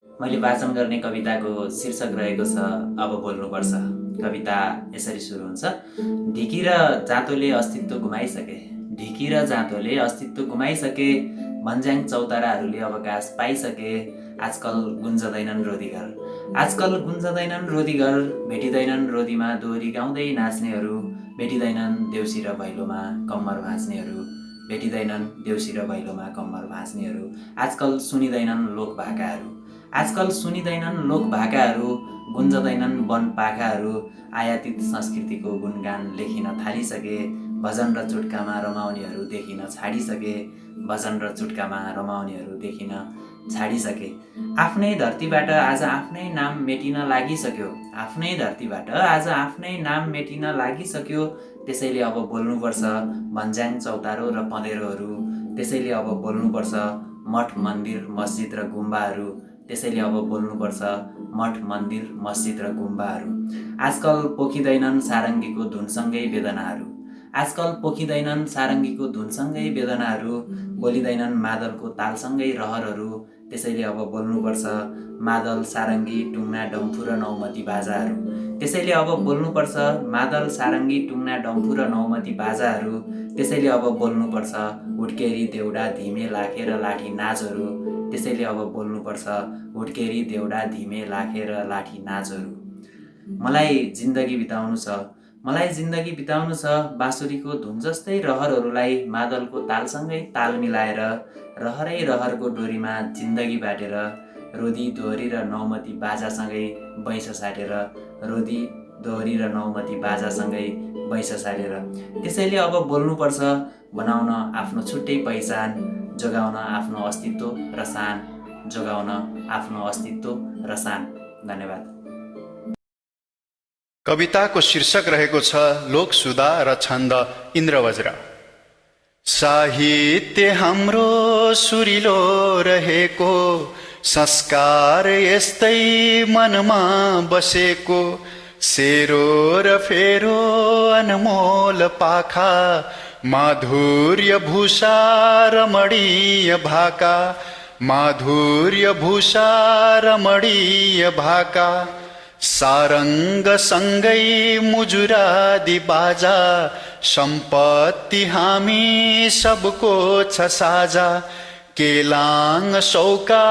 Speaker 21: मैले वाचन गर्ने कविताको शीर्षक रहेको छ अब बोल्नुपर्छ कविता यसरी सुरु हुन्छ ढिकी र जाँतोले अस्तित्व गुमाइसके ढिकी र जाँतोले अस्तित्व गुमाइसके भन्ज्याङ चौताराहरूले अवकाश पाइसके आजकल गुन्जदैनन् रोदीघर आजकल गुन्जदैनन् रोदीघर भेटिँदैनन् रोदीमा दोहोरी गाउँदै नाच्नेहरू भेटिँदैनन् देउसी र भैलोमा कम्मर भाँच्नेहरू भेटिँदैनन् देउसी र भैलोमा कम्मर भाँच्नेहरू आजकल सुनिँदैनन् लोक भाकाहरू आजकल सुनिँदैनन् लोक भाकाहरू गुन्जदैनन् वन पाखाहरू आयातित संस्कृतिको गुणगान लेखिन थालिसके भजन र चुट्कामा रमाउनेहरू देखिन छाडिसके भजन र चुट्कामा रमाउनेहरू देखिन छाडिसके आफ्नै धरतीबाट आज आफ्नै नाम मेटिन लागिसक्यो आफ्नै धरतीबाट आज आफ्नै नाम मेटिन लागिसक्यो त्यसैले अब बोल्नुपर्छ भन्ज्याङ चौतारो र पँधेरोहरू त्यसैले अब बोल्नुपर्छ मठ मन्दिर मस्जिद र गुम्बाहरू त्यसैले अब बोल्नुपर्छ मठ मन्दिर मस्जिद र गुम्बाहरू आजकल पोखिँदैनन् सारङ्गीको धुनसँगै वेदनाहरू आजकल पोखिँदैनन् सारङ्गीको धुनसँगै वेदनाहरू बोलिँदैनन् मादलको तालसँगै रहरहरू त्यसैले अब बोल्नुपर्छ मादल सारङ्गी टुङ्ना डम्फु र नौमती बाजाहरू त्यसैले अब बोल्नुपर्छ मादल सारङ्गी टुङ्ना डम्फु र नौमती बाजाहरू। त्यसैले अब बोल्नुपर्छ हुड्केरी देउडा धिमे लाखे र लाठी नाचहरू। त्यसैले अब बोल्नुपर्छ हुड्केरी देउडा धिमे लाखे र लाठी नाचहरू। मलाई जिन्दगी बिताउनु छ बाँसुरीको धुन जस्तै रहरहरूलाई मादलको तालसँगै ताल मिलाएर रहरै रहरको डोरीमा जिन्दगी बाटेर रोदी दोहोरी र नौमती बाजासँगै बैंस साटेर रोदी दोहोरी र नौमती बाजासँगै बैंस साटेर। त्यसैले अब बोल्नुपर्छ बनाउन आफ्नो छुट्टै पहिचान जोगाउन आफ्नो अस्तित्व र शान धन्यवाद।
Speaker 1: कविताको शीर्षक रहेको छ लोकसुधा र छन्द इन्द्रवज्र। साहित्य हाम्रो सुरिलो रहेको संस्कार यस्तै मनमा बसेको सेरो र फेरो अनमोल पाखा माधुर्य भूषा रमणीय भाका माधुर्य भूषा रमणीय भाका सारंग सँगै मुजुरादी बाजा सम्पत्ति हामी सबको छ साझा केलाङ सौका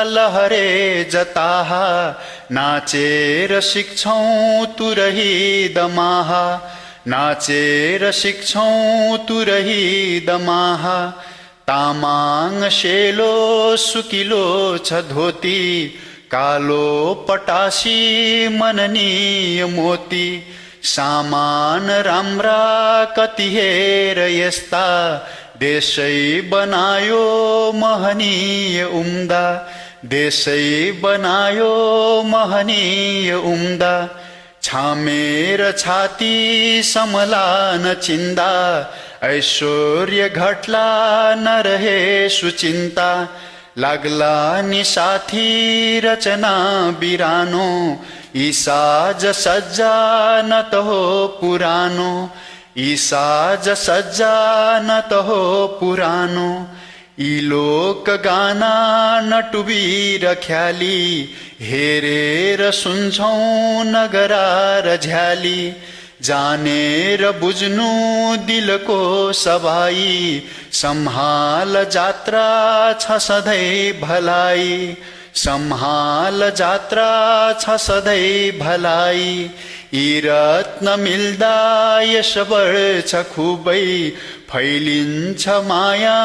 Speaker 1: लहरे जताहा नाचेर सिक्छौं तुरही दमाहा नाचेर सिक्छौं तुरही दमाहा तामाङ सेलो सुकिलो छ धोती कालो पटासी मननीय मोती सामान राम्रा कति हेर यस्ता देशै बनायो महनीय उम्दा देशै बनायो महनीय उम्दा छामेर छाती समला न चिन्दा ऐश्वर्य घटला न रहे सुचिन्ता लाग्ला नि साथी रचना बिरानो यी साज सज्जा न त हो पुरानो यी साज सज्जा न त हो पुरानो यी लोक गाना नटुबीर ख्याली हेरेर सुन्छौं नगरार झ्याली जानेर बुझ्नु दिलको सबाई सम्हाल जात्रा छ सधैँ भलाई सम्हाल जात्रा छ सधैँ भलाई यी रत्न मिल्दा यस बढ्छ खुबै फैलिन्छ माया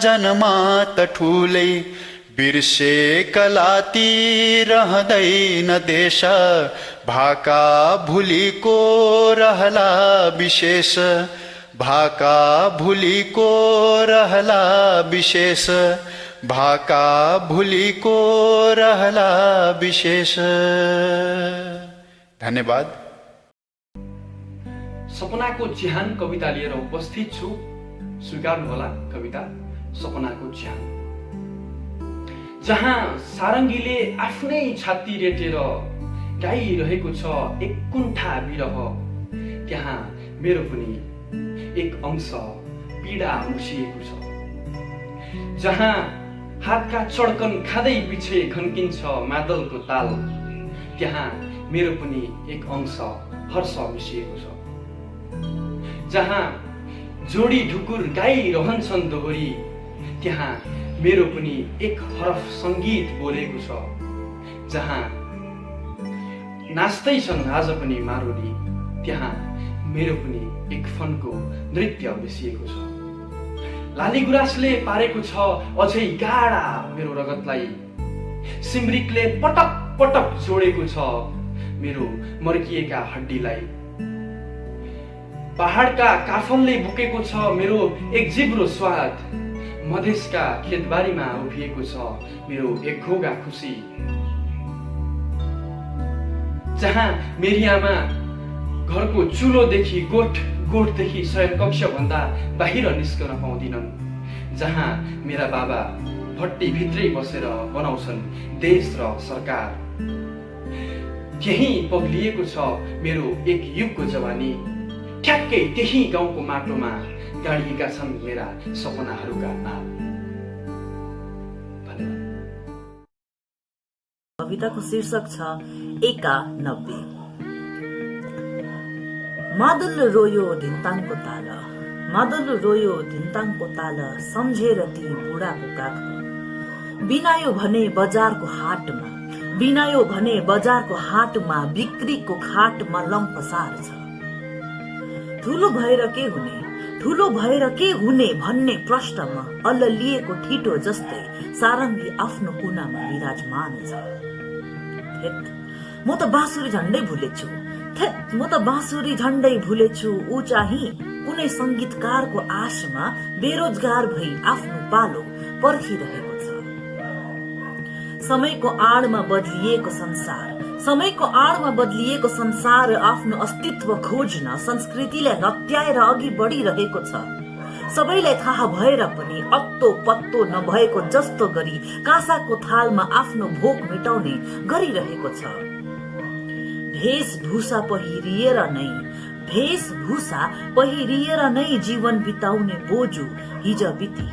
Speaker 1: जनमात ठुलै बिर्से कलाती रहँदैन देश भाका भुलीको रहला विशेष भाका भुलीको रहला विशेष भाका भुलीको रहला विशेष। धन्यवाद।
Speaker 22: सपनाको चिहान कविता लिएर उपस्थित छु। स्वीकार्नुहोला कविता सपनाको चिहान। जहाँ सारङ्गीले आफ्नै छाती रेटेर गाइरहेको छ एक कुण्ठा विरह, त्यहाँ मेरो पनि एक अंश पीडा मुसिएको छ। जहाँ हातका चड्कन खाँदै पछि खन्किन्छ मादलको ताल, त्यहाँ मेरो पनि एक अंश हर्ष मिसिएको छ। जहाँ जोडी ढुकुर गाइरहन्छन् दोहोरी, त्यहाँ मेरो पनि एक हरफ सङ्गीत बोलेको छ। जहाँ नाच्दैछन् आज पनि मारुनी, त्यहाँ मेरो पनि एक फनको नृत्य मिसिएको छ। लाली गुराँसले पारेको छ अझै गाढा मेरो रगतलाई, सिमरिकले पटक पटक जोडेको छ मेरो मर्किएका हड्डीलाई। पहाडका काफलले बुकेको छ मेरो एक जिब्रो स्वाद, मधेसका खेतबारीमा उभिएको छ मेरो एक घोगा खुसी। जहाँ मेरी आमा घरको चुलोदेखि गोठदेखि शयनकक्ष भन्दा बाहिर निस्कन पाउँदिनन्, जहाँ मेरा बाबा भट्टी भित्रै बसेर बनाउँछन् देश र सरकार, त्यही पग्लिएको छ मेरो एक युगको जवानी। ठ्याक्कै त्यही गाउँको माटोमा गाडिएका छन् मेरा सपनाहरूका नाम।
Speaker 23: कविताको शीर्षक छ 91।
Speaker 3: मादल रोयो धिन्ताङको ताल, मादल रोयो धिन्ताङको ताल, सम्झेर ती बुढाको काख। बिनायो भने बजारको हाटमा, बिनायो भने बजारको हाटमा, बिक्रीको खाटमा लम्पसार छ। ठुलो भएर के हुने, ठुलो भएर के हुने भन्ने प्रश्नमा अल्ललिएको ठिटो जस्तै सारङ्गी आफ्नो कुनामा विराजमान छ। म त बाँसुरी झण्डै भुलेछु, म त बाँसुरी झण्डै भुलेछु। ऊ चाहिँ कुनै संगीतकारको आशमा बेरोजगार भई आफ्नो पालो पर्खिरहेको छ। समयको आडमा बदलिएको संसार, समयको आडमा बदलिएको संसार आफ्नो अस्तित्व खोज्न संस्कृतिलाई नत्याएर अघि बढिरहेको छ। सबैलाई थाहा भएर पनि अत्तो पत्तो नभएको जस्तो गरी काँसाको थालमा आफ्नो भोक मेटाउने गरिरहेको छ। भेषभूषा पहिरिएर नै, भेषभूषा पहिरिएर नै जीवन बिताउने बोजू हिज बिती।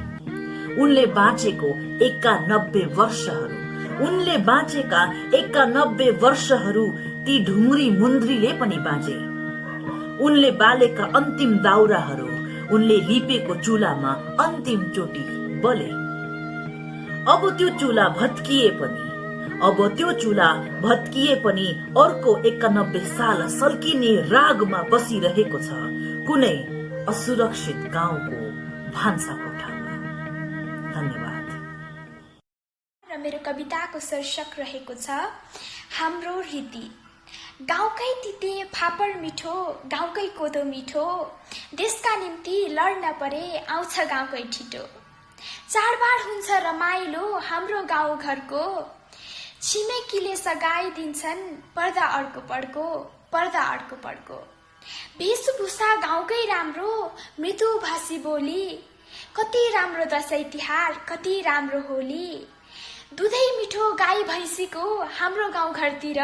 Speaker 3: उनले बाँचेको 91 वर्षहरू, उनले बाँचेका 91 वर्षहरू ती ढुङ्ग्री मुन्द्रीले पनि बाँचे। उनले बालेका अन्तिम दाउराहरू, उनले लिपेको चुलामा अन्तिम चोटी बले। अब त्यो चुला भत्किए पनि, अब त्यो चुला भत्किए पनि अर्को 91 साल सल्किने रागमा बसिरहेको छ कुनै असुरक्षित गाउँको भान्सा कोठामा। धन्यवाद।
Speaker 4: र मेरो कविताको शीर्षक रहेको छ हाम्रो रीति। गाउँकै तिते फापर मिठो, गाउँकै कोदो मिठो, देशका निम्ति लड्न परे आउँछ गाउँकै ठिटो। चाडबाड हुन्छ रमाइलो हाम्रो गाउँ घरको, छिमेकीले सगाइदिन्छन् पर्दा अर्को पड्को, पर्दा अर्को पड्को। वेशभूषा गाउँकै राम्रो, मृदुभाषी बोली, कति राम्रो दशैं तिहार, कति राम्रो होली। दुधै मिठो गाई भैँसीको हाम्रो गाउँ घरतिर,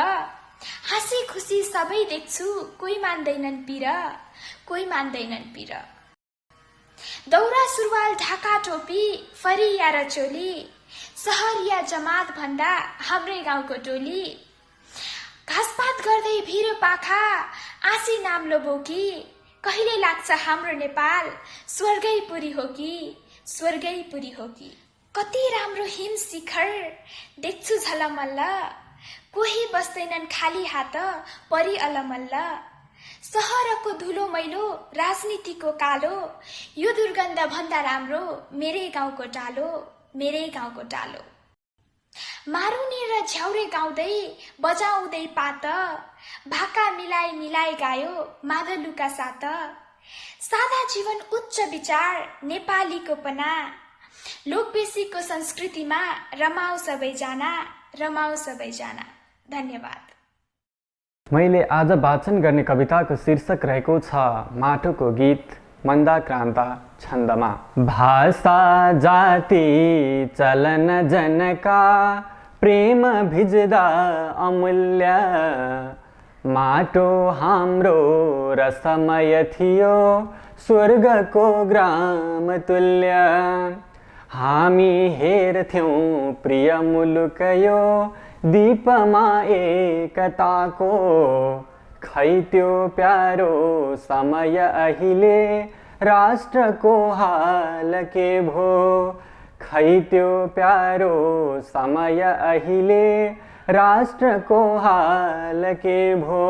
Speaker 4: हाँसी खुसी सबै देख्छु कोही मान्दैनन् पीर, कोही मान्दैनन् पीर। दौरा सुरुवाल ढाका टोपी फरिया र चोली, सहरिया जमात भन्दा हाम्रै गाउँको टोली। घाँसपात गर्दै भिर पाखा आसी नाम्लो बोकी, कहिले लाग्छ हाम्रो नेपाल स्वर्गै पुरी हो कि, स्वर्गै पुरी हो कि। कति राम्रो हिम शिखर देख्छु झलमल्ल, कोही बस्दैनन् खाली हात परि अलमल्ल। सहरको धुलो मैलो राजनीतिको कालो, यो दुर्गन्ध भन्दा राम्रो मेरै गाउँको टालो, मेरै गाउँको टालो। मारुनी र झ्याउरे गाउँदै बजाउँदै पात, भाका मिलाइ मिलाइ गायो मादलुका साथ। सादा जीवन उच्च विचार नेपालीको पना, लोकबेसीको संस्कृतिमा रमाऊ सबैजना, रमाऊ सबैजना। धन्यवाद।
Speaker 23: मैले आज वाचन गर्ने कविताको शीर्षक रहेको छ माटोको गीत मन्दाक्रान्त छन्दमा। भाषा जाति चलन जनका प्रेम भिज्दा अमूल्य, माटो हाम्रो रसमय थियो स्वर्गको ग्राम तुल्य। हामी हेर्थ्यौं प्रिय मुलुक यो दीपमा एकताको, खै त्यो प्यारो समय अहिले राष्ट्रको हाल के भो। खै त्यो प्यारो समय अहिले राष्ट्रको हाल के भो।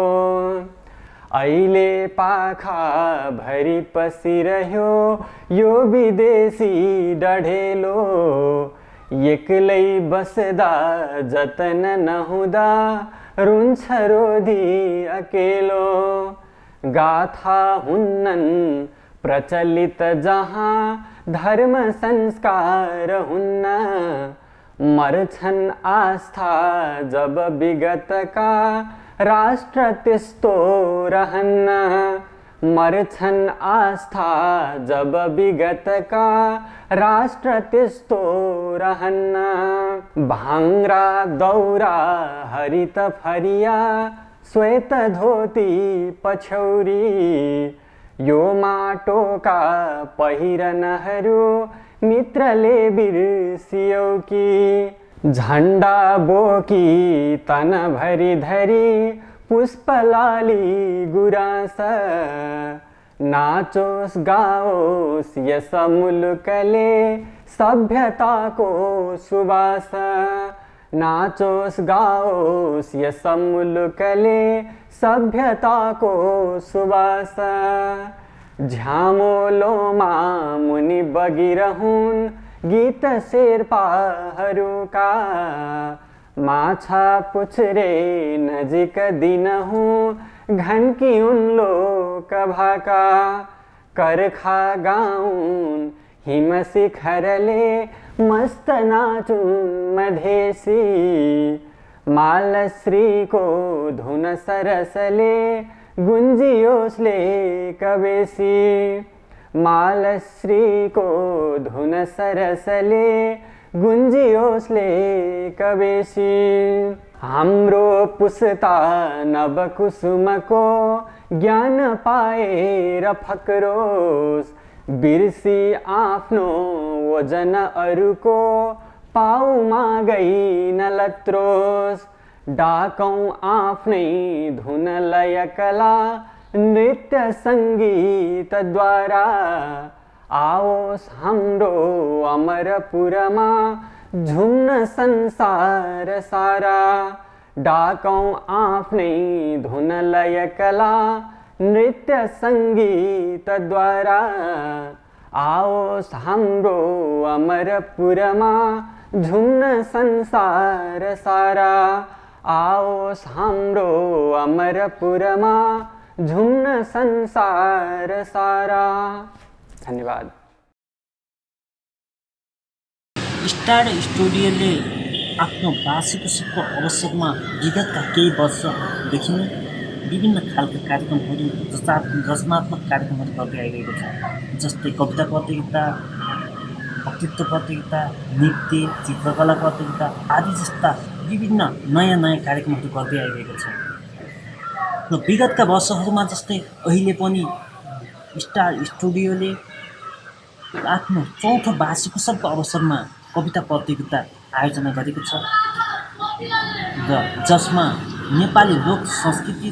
Speaker 23: अहिले पाखा भरि पसिरह्यो यो विदेशी डढेलो, एक्लै बस्दा जतन नहुँदा रुन्छ रोधी अकेलो। गाथा हुन्नन् प्रचलित जहाँ धर्म संस्कार हुन्न, मर्छन् आस्था जब विगतका राष्ट्र त्यस्तो रहन्न। मर्छन् आस्था जब विगतका राष्ट्र त्यस्तो रहन्न। भाङ्रा दौरा हरित फरिया श्वेत धोती पछौरी, यो माटोका पहिरनहरू मित्रले बिर्सियौ कि। झण्डा बोकी तन भरि धरी पुष्पलाली गुराँस नाचोस् गाओस् यस मुलुकले सभ्यताको सुवास नाचोस् गाओस् यस मुलुकले सभ्यताको सुवास झ्यामोलोमा मुनि बगिरहुन् गीत शेर्पाहरूका माछा पुछरे नजिक दिनहुँ घन्की उन लोक भाका कर्खा गाउन् हिम शिखरले मस्त नाचुन् मधेसी मालश्रीको धुन सरसले गुन्जियोस्ले कबेसी मालश्रीको धुन सरसले गुन्जियोस्ले कबेसी हाम्रो पुस्ता नवकुसुमको ज्ञान पाएर फक्रोस् बिर्सी आफ्नो वजन अरूको पाउमा गई नलत्रोस् डाकौँ आफ्नै धुन लय कला नृत्य सङ्गीतद्वारा आओस् हाम्रो अमरपुरमा झुम्न संसार सारा डाकौँ आफ्नै धुन लय कला नृत्य सङ्गीतद्वारा आओस् हाम्रो अमरपुरमा झुम्न संसार सारा आओस् हाम्रो अमरपुरमा झुम्न संसार सारा। धन्यवाद।
Speaker 5: स्टार स्टुडियोले आफ्नो वार्षिक उत्सवको अवसरमा विगतका केही वर्षदेखि नै विभिन्न खालका कार्यक्रमहरू रचनात्मक कार्यक्रमहरू गर्दै आइरहेको छ। जस्तै कविता प्रतियोगिता, वक्तृत्व प्रतियोगिता, नृत्य, चित्रकला प्रतियोगिता आदि जस्ता विभिन्न नयाँ नयाँ कार्यक्रमहरू गर्दै आइरहेको छ। र विगतका वर्षहरूमा जस्तै अहिले पनि स्टार स्टुडियोले आफ्नो चौथो वार्षिक उत्सवको अवसरमा कविता प्रतियोगिता आयोजना गरेको छ र जसमा नेपाली लोक संस्कृति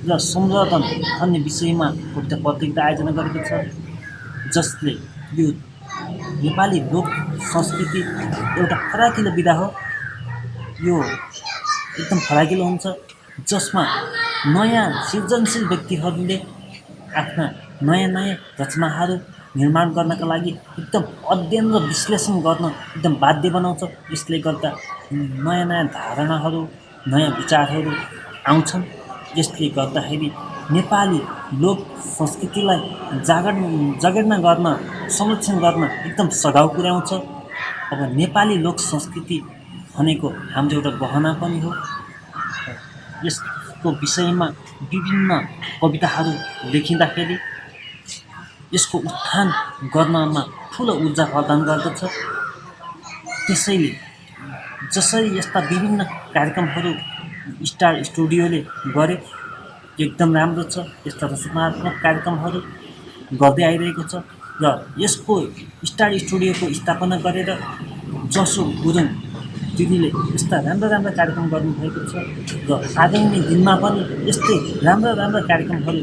Speaker 5: र संवर्धन भन्ने विषयमा कविता प्रतियोगिता आयोजना गरेको छ, जसले यो नेपाली लोक संस्कृति एउटा फराकिलो विधा हो। यो एकदम फराकिलो हुन्छ, जसमा नयाँ सृजनशील व्यक्तिहरूले आफ्ना नयाँ नयाँ रचनाहरू निर्माण गर्नका लागि एकदम अध्ययन र विश्लेषण गर्न एकदम बाध्य बनाउँछ। यसले गर्दा नयाँ नयाँ धारणाहरू, नयाँ विचारहरू आउँछन्। यसले गर्दाखेरि नेपाली लोक संस्कृतिलाई जगेर्ना गर्न, संरक्षण गर्न एकदम सघाउ पुर्याउँछ। अब नेपाली लोक संस्कृति भनेको हाम्रो एउटा गहना पनि हो। यसको विषयमा विभिन्न कविताहरू लेखिँदाखेरि यसको उत्थान गर्नमा ठुलो ऊर्जा प्रदान गर्दछ। त्यसैले जसरी यस्ता विभिन्न कार्यक्रमहरू स्टार स्टुडियोले गरे एकदम राम्रो छ। यस्ता रचनात्मक कार्यक्रमहरू गर्दै आइरहेको छ र यसको स्टार स्टुडियोको स्थापना गरेर जसो गुरुङ दिदीले यस्ता राम्रा राम्रा कार्यक्रम गर्नुभएको छ र आगामी दिनमा पनि यस्तै राम्रा राम्रा कार्यक्रमहरू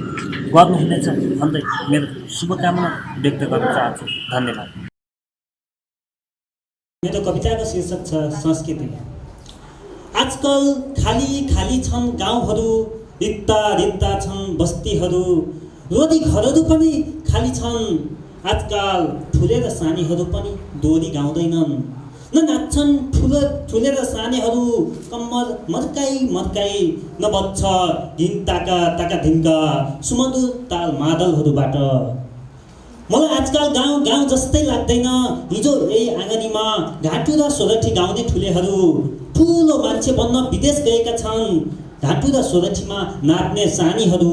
Speaker 5: गर्नुहुनेछ भन्दै मेरो शुभकामना व्यक्त गर्न चाहन्छु। धन्यवाद।
Speaker 7: मेरो कविताको शीर्षक छ संस्कृति। आजकल खाली खाली छन् गाउँहरू, रित्ता रित्ता छन् बस्तीहरू, रोदी घरहरू पनि खाली छन्। आजकल ठुले र सानीहरू पनि दोहोरी गाउँदैनन्, न नाच्छन् ठुले र सानीहरू कम्मर मर्काई मर्काई, न बज्छ धिन ताका ताका धिन्का सुमधुर ताल मादलहरूबाट। मलाई आजकल गाउँ गाउँ जस्तै लाग्दैन। हिजो यही आँगनीमा घाटु र सोरठी गाउने ठुलेहरू ठुलो मान्छे बन्न विदेश गएका छन्। घाटु र सोरठीमा नाच्ने सानीहरू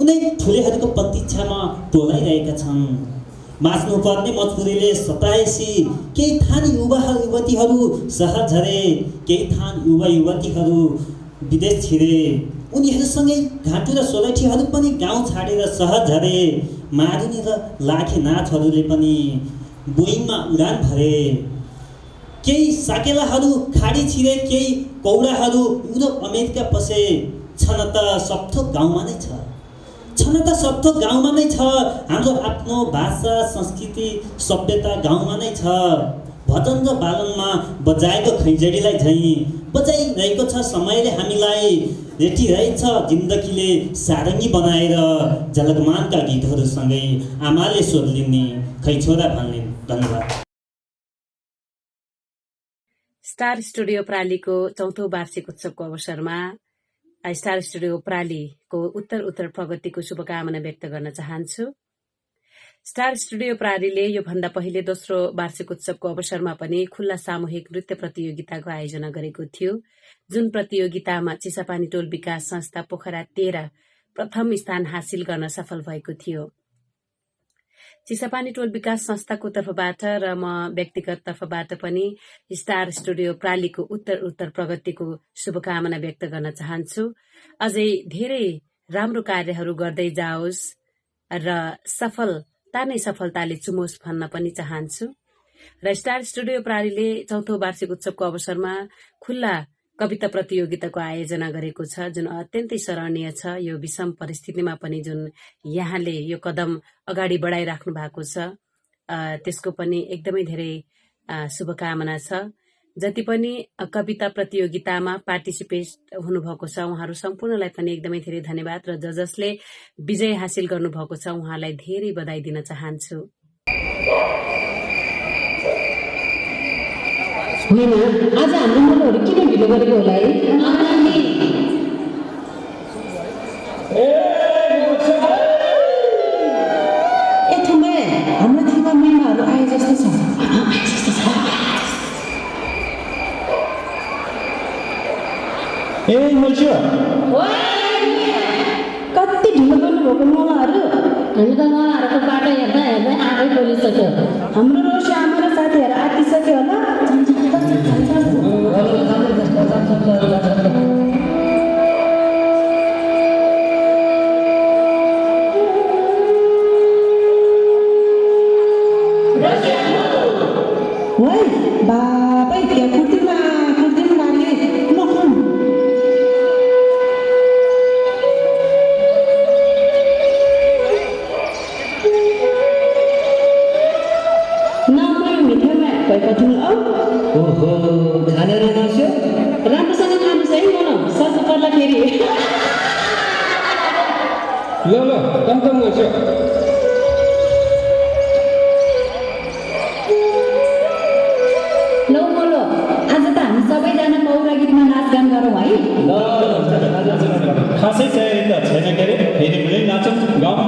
Speaker 7: उनै ठुलेहरूको प्रतीक्षामा टोलाइरहेका छन्। बाँच्नुपर्ने मजबुरीले सताएसी केही थान युवा युवतीहरू सहर झरे, केही थान युवा युवतीहरू विदेश छिरे। उनीहरूसँगै घाटु र सोरठीहरू पनि गाउँ छाडेर सहर झरे। मारुनी र लाखे नाचहरूले पनि बोइङमा उडान भरे। केही साकेलाहरू खाडी छिरे, केही कौडाहरू युरोप अमेरिका पसे। छन त सबथोक गाउँमा नै छ, छन त सबथोक गाउँमा नै छ। हाम्रो आफ्नो भाषा संस्कृति सभ्यता गाउँमा नै छ। भजन र बालनमा बजाएको खैँजडीलाई झैँ बजाइरहेको छ समयले हामीलाई। रेटिरहेछ जिन्दगीले सारङ्गी बनाएर जलगमानका गीतहरूसँगै आमाले स्वर लिने खै छोरा भन्ने। धन्यवाद।
Speaker 8: स्टार स्टुडियो प्रालीको 4औं वार्षिक उत्सवको अवसरमा स्टार स्टुडियो प्रालीको उत्तर प्रगतिको शुभकामना व्यक्त गर्न चाहन्छु। स्टार स्टुडियो प्रालीले योभन्दा पहिले दोस्रो वार्षिक उत्सवको अवसरमा पनि खुल्ला सामूहिक नृत्य प्रतियोगिताको आयोजना गरेको थियो, जुन प्रतियोगितामा चिसापानी टोल विकास संस्था पोखरा 13 प्रथम स्थान हासिल गर्न सफल भएको थियो। चिसापानी टोल विकास संस्थाको तर्फबाट र म व्यक्तिगत तर्फबाट पनि स्टार स्टुडियो प्रालीको उत्तर प्रगतिको शुभकामना व्यक्त गर्न चाहन्छु। अझै धेरै राम्रो कार्यहरू गर्दै जाओस् र सफलता नै सफलताले चुमोस् भन्न पनि चाहन्छु। र स्टार स्टुडियो प्रालीले 4औं वार्षिक उत्सवको अवसरमा खुल्ला कविता प्रतियोगिताको आयोजना गरेको छ, जुन अत्यन्तै सराहनीय छ। यो विषम परिस्थितिमा पनि जुन यहाँले यो कदम अगाडि बढाइराख्नु भएको छ, त्यसको पनि एकदमै धेरै शुभकामना छ। जति पनि कविता प्रतियोगितामा पार्टिसिपेट हुनुभएको छ उहाँहरू सम्पूर्णलाई पनि एकदमै धेरै धन्यवाद र जसले विजय हासिल गर्नुभएको छ उहाँलाई धेरै बधाई दिन चाहन्छु।
Speaker 9: आज हाम्रो मनहरू किन ढिलो गरेको होला है? हाम्रो टिममा मेम्बरहरू आए जस्तो छ। कति ढिलो गर्नुभएको मलाहरू? हामी त मलाहरूको बाटो हेर्दा हेर्दै आँखै बोलिसक्यो। हाम्रो रोसी आमा र साथीहरू आँटिसक्यो होला। बाबै त्यहाँ कुर्तीमा लाग्यो ओहो खानेर नस्यो राम्रोसँग खानुहोस् है। मलाई सस्तो पर्दाखेरि ल कम गर्छु। लौ बोलो आज त हामी सबैजना पौरा गीतमा नाचगान गरौँ है।
Speaker 11: खासै छैन के अरे फेरि मिलै नाचौँ गाउँ।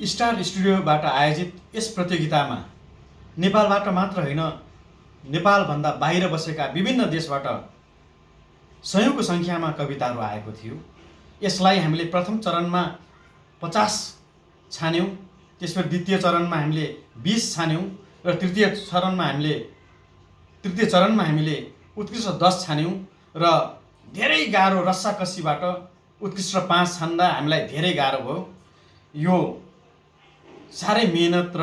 Speaker 10: स्टार स्टुडियोबाट आयोजित यस प्रतियोगितामा नेपालबाट मात्र होइन, नेपालभन्दा बाहिर बसेका विभिन्न देशबाट सयौँको सङ्ख्यामा कविताहरू आएको थियो। यसलाई हामीले प्रथम चरणमा 50 छान्यौँ, त्यसपछि द्वितीय चरणमा हामीले 20 छान्यौँ र तृतीय चरणमा हामीले उत्कृष्ट 10 छान्यौँ र धेरै गाह्रो रस्साकसीबाट उत्कृष्ट 5 छान्दा हामीलाई धेरै गाह्रो भयो। यो साह्रै मेहनत र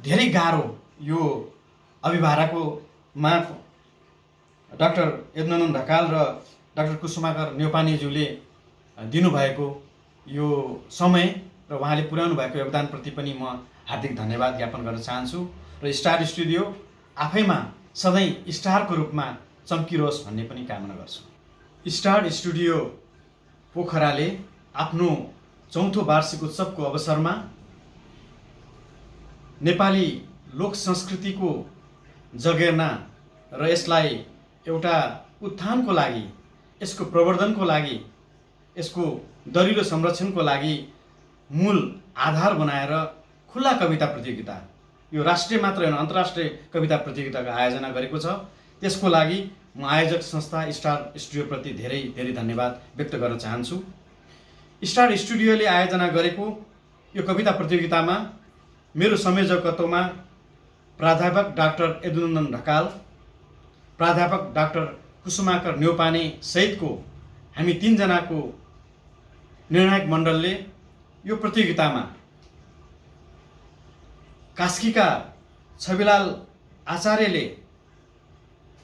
Speaker 10: धेरै गाह्रो यो अभिभाराकोमा डाक्टर यदुनन्दन ढकाल र डाक्टर कुसुमाकर न्यौपानेज्यूले दिनुभएको यो समय र उहाँले पुर्याउनु भएको योगदानप्रति पनि म हार्दिक धन्यवाद ज्ञापन गर्न चाहन्छु र स्टार स्टुडियो आफैमा सधैँ स्टारको रूपमा चम्किरोस् भन्ने पनि कामना गर्छु। स्टार स्टुडियो पोखराले आफ्नो 4थो वार्षिक उत्सवको अवसरमा नेपाली लोक संस्कृतिको जगेर्ना र यसलाई एउटा उत्थानको लागि, यसको प्रवर्धनको लागि, यसको दरिलो संरक्षणको लागि मूल आधार बनाएर खुला कविता प्रतियोगिता, यो राष्ट्रिय मात्र होइन अन्तर्राष्ट्रिय कविता प्रतियोगिताको आयोजना गरेको छ। त्यसको लागि म आयोजक संस्था स्टार स्टुडियोप्रति धेरै धेरै धन्यवाद व्यक्त गर्न चाहन्छु। स्टार स्टुडियोले आयोजना गरेको यो कविता प्रतियोगितामा मेरो संयोजकत्वमा प्राध्यापक डाक्टर यदुनन्दन ढकाल, प्राध्यापक डाक्टर कुसुमाकर न्यौपाने सहितको हामी 3 जनाको निर्णायक मण्डलले यो प्रतियोगितामा कास्कीका छविलाल आचार्यले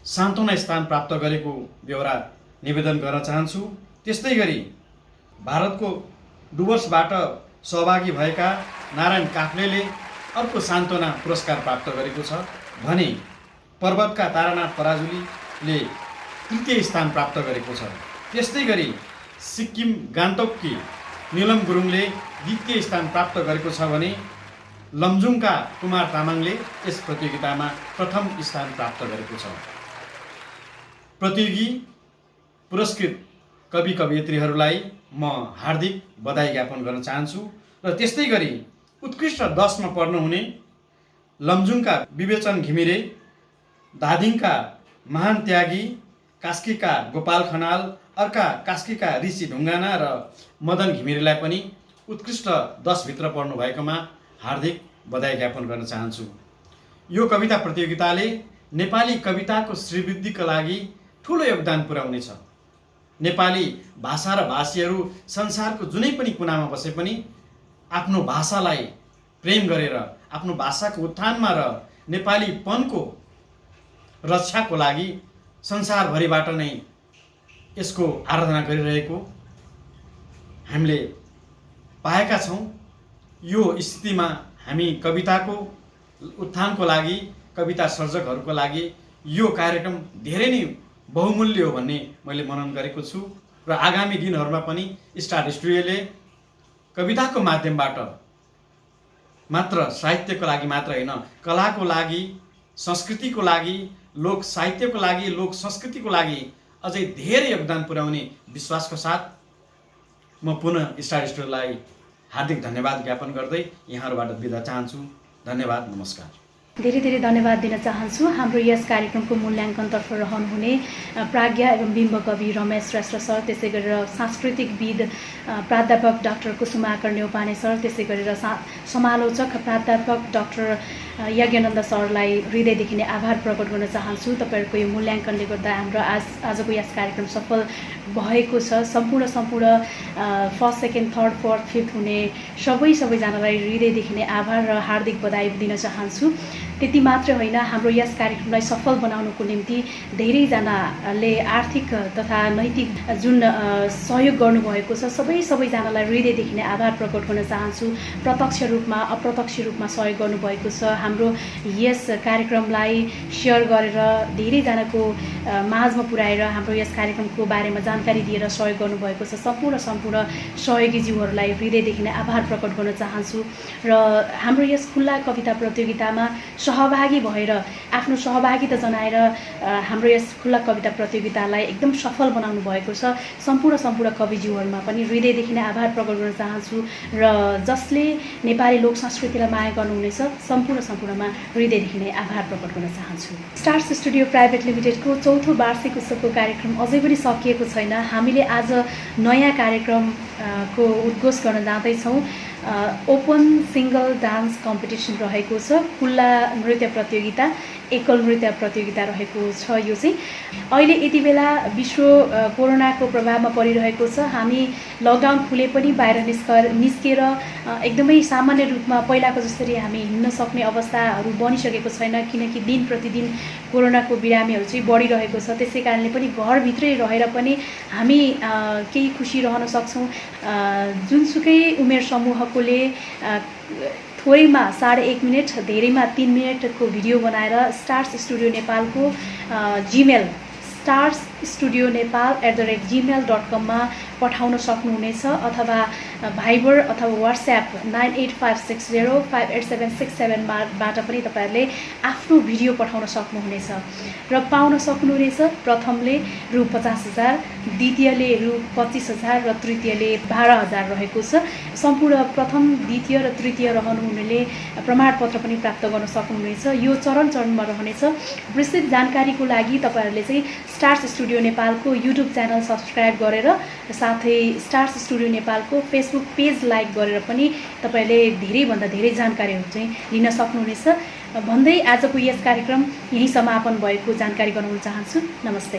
Speaker 10: सान्तवना स्थान प्राप्त गरेको बेहोरा निवेदन गर्न चाहन्छु। त्यस्तै गरी भारतको डुवर्सबाट सहभागी भएका नारायण काफ्लेले अर्को सान्तवना पुरस्कार प्राप्त गरेको छ भने पर्वतका तारानाथ पराजुलीले 3य स्थान प्राप्त गरेको छ। त्यस्तै गरी सिक्किम गान्तोककी निलम गुरुङले 2य स्थान प्राप्त गरेको छ भने लमजुङका कुमार तामाङले यस प्रतियोगितामा प्रथम स्थान प्राप्त गरेको छ। प्रतियोगी पुरस्कृत कवि कवयित्रीहरूलाई म हार्दिक बधाई ज्ञापन गर्न चाहन्छु र त्यस्तै गरी उत्कृष्ट 10 मा पर्नुहुने लमजुङका विवेचन घिमिरे, धादिङका महान त्यागी, कास्कीका गोपाल खनाल, अर्का कास्कीका ऋषि ढुङ्गाना र मदन घिमिरेलाई पनि उत्कृष्ट 10 भित्र पर्नु भएकोमा हार्दिक बधाई ज्ञापन गर्न चाहन्छु। यो कविता प्रतियोगिताले नेपाली कविताको श्रीवृद्धिका लागि ठुलो योगदान पुर्याउनेछ। नेपाली भाषा र भाषीहरू संसारको जुनै पनि कुनामा बसे पनि आफ्नो भाषालाई प्रेम गरेर, आफ्नो भाषाको उत्थानमा र नेपालीपनको रक्षाको लागि संसारभरिबाट नै यसको आराधना गरिरहेको हामीले पाएका छौँ। यो स्थितिमा हामी कविताको उत्थानको लागि, कविता सर्जकहरूको लागि यो कार्यक्रम धेरै नै बहुमूल्य हो भन्ने मैले मनन गरेको छु र आगामी दिनहरूमा पनि स्टार स्टुडियोले कविताको माध्यमबाट मात्र साहित्यको लागि मात्र होइन, कलाको लागि, संस्कृतिको लागि, लोक साहित्यको लागि, लोक संस्कृतिको लागि अझै धेरै योगदान पुर्याउने विश्वासको साथ म पुनः स्टार स्टुडियोलाई हार्दिक धन्यवाद ज्ञापन गर्दै यहाँहरूबाट बिदा चाहन्छु। धन्यवाद, नमस्कार।
Speaker 2: धेरै धेरै धन्यवाद दिन चाहन्छु हाम्रो यस कार्यक्रमको मूल्याङ्कनतर्फ रहनुहुने प्राज्ञा एवं बिम्ब कवि रमेश श्रेष्ठ सर, त्यसै गरेर सांस्कृतिकविद प्राध्यापक डाक्टर कुसुमाकर न्यौपाने सर, त्यसै गरेर समालोचक प्राध्यापक डाक्टर यज्ञानन्द सरलाई हृदयदेखि नै आभार प्रकट गर्न चाहन्छु। तपाईँहरूको यो मूल्याङ्कनले गर्दा हाम्रो आजको यस कार्यक्रम सफल भएको छ। सम्पूर्ण first, second, third, fourth, fifth हुने सबैजनालाई हृदयदेखि नै आभार र हार्दिक बधाई दिन चाहन्छु। त्यति मात्र होइन, हाम्रो यस कार्यक्रमलाई सफल बनाउनुको निम्ति धेरैजनाले आर्थिक तथा नैतिक जुन सहयोग गर्नुभएको छ, सबैजनालाई हृदयदेखि नै आभार प्रकट गर्न चाहन्छु। प्रत्यक्ष रूपमा अप्रत्यक्ष रूपमा सहयोग गर्नुभएको छ। हाम्रो यस कार्यक्रमलाई सेयर गरेर धेरैजनाको माझमा पुर्याएर हाम्रो यस कार्यक्रमको बारेमा जानकारी दिएर सहयोग गर्नुभएको छ। सम्पूर्ण सहयोगीज्यूहरूलाई हृदयदेखि नै आभार प्रकट गर्न चाहन्छु र हाम्रो यस खुल्ला कविता प्रतियोगितामा सहभागी भएर आफ्नो सहभागिता जनाएर हाम्रो यस खुल्ला कविता प्रतियोगितालाई एकदम सफल बनाउनु भएको छ। सम्पूर्ण कविज्यूहरूमा पनि हृदयदेखि नै आभार प्रकट गर्न चाहन्छु र जसले नेपाली लोक संस्कृतिलाई माया गर्नुहुनेछ सम्पूर्णमा हृदयदेखि नै आभार प्रकट गर्न चाहन्छु। स्टार्स स्टुडियो प्राइभेट लिमिटेडको 4थो वार्षिक उत्सवको कार्यक्रम अझै पनि सकिएको छैन। हामीले आज नयाँ कार्यक्रमको उद्घोष गर्न जाँदैछौँ। ओपन सिङ्गल डान्स कम्पिटिसन रहेको छ, खुल्ला नृत्य प्रतियोगिता, एकल नृत्य प्रतियोगिता रहेको छ। यो चाहिँ अहिले यति बेला विश्व कोरोनाको प्रभावमा परिरहेको छ। हामी लकडाउन खुले पनि बाहिर निस्केर एकदमै सामान्य रूपमा पहिलाको जसरी हामी हिँड्न सक्ने अवस्थाहरू बनिसकेको छैन, किनकि दिन प्रतिदिन कोरोनाको बिरामीहरू चाहिँ बढिरहेको छ। त्यसै कारणले पनि घरभित्रै रहेर पनि हामी केही खुसी रहन सक्छौँ। जुनसुकै उमेर समूहकोले थोरैमा 1.5 मिनट, धेरैमा 3 मिनटको भिडियो बनाएर स्टार्स स्टुडियो नेपालको जीमेल starsstudionepal@gmail.com मा पठाउन सक्नुहुनेछ अथवा भाइबर अथवा वाट्सएप 9856058767 बाट पनि तपाईँहरूले आफ्नो भिडियो पठाउन सक्नुहुनेछ र पाउन सक्नुहुनेछ। प्रथमले रु 50,000, द्वितीयले रु 25,000 र तृतीयले 12,000 रहेको छ। सम्पूर्ण प्रथम, द्वितीय र तृतीय रहनुहुनेले प्रमाणपत्र पनि प्राप्त गर्न सक्नुहुनेछ। यो चरणमा रहनेछ। विस्तृत जानकारीको लागि तपाईँहरूले चाहिँ स्टार्स स्टुडियो नेपालको युट्युब च्यानल सब्सक्राइब गरेर साथै स्टार्स स्टुडियो नेपालको फेसबुक पेज लाइक गरेर पनि तपाईँले धेरैभन्दा धेरै जानकारीहरू चाहिँ लिन सक्नुहुनेछ भन्दै आजको यस कार्यक्रम यही समापन भएको जानकारी गराउन चाहन्छु। नमस्ते।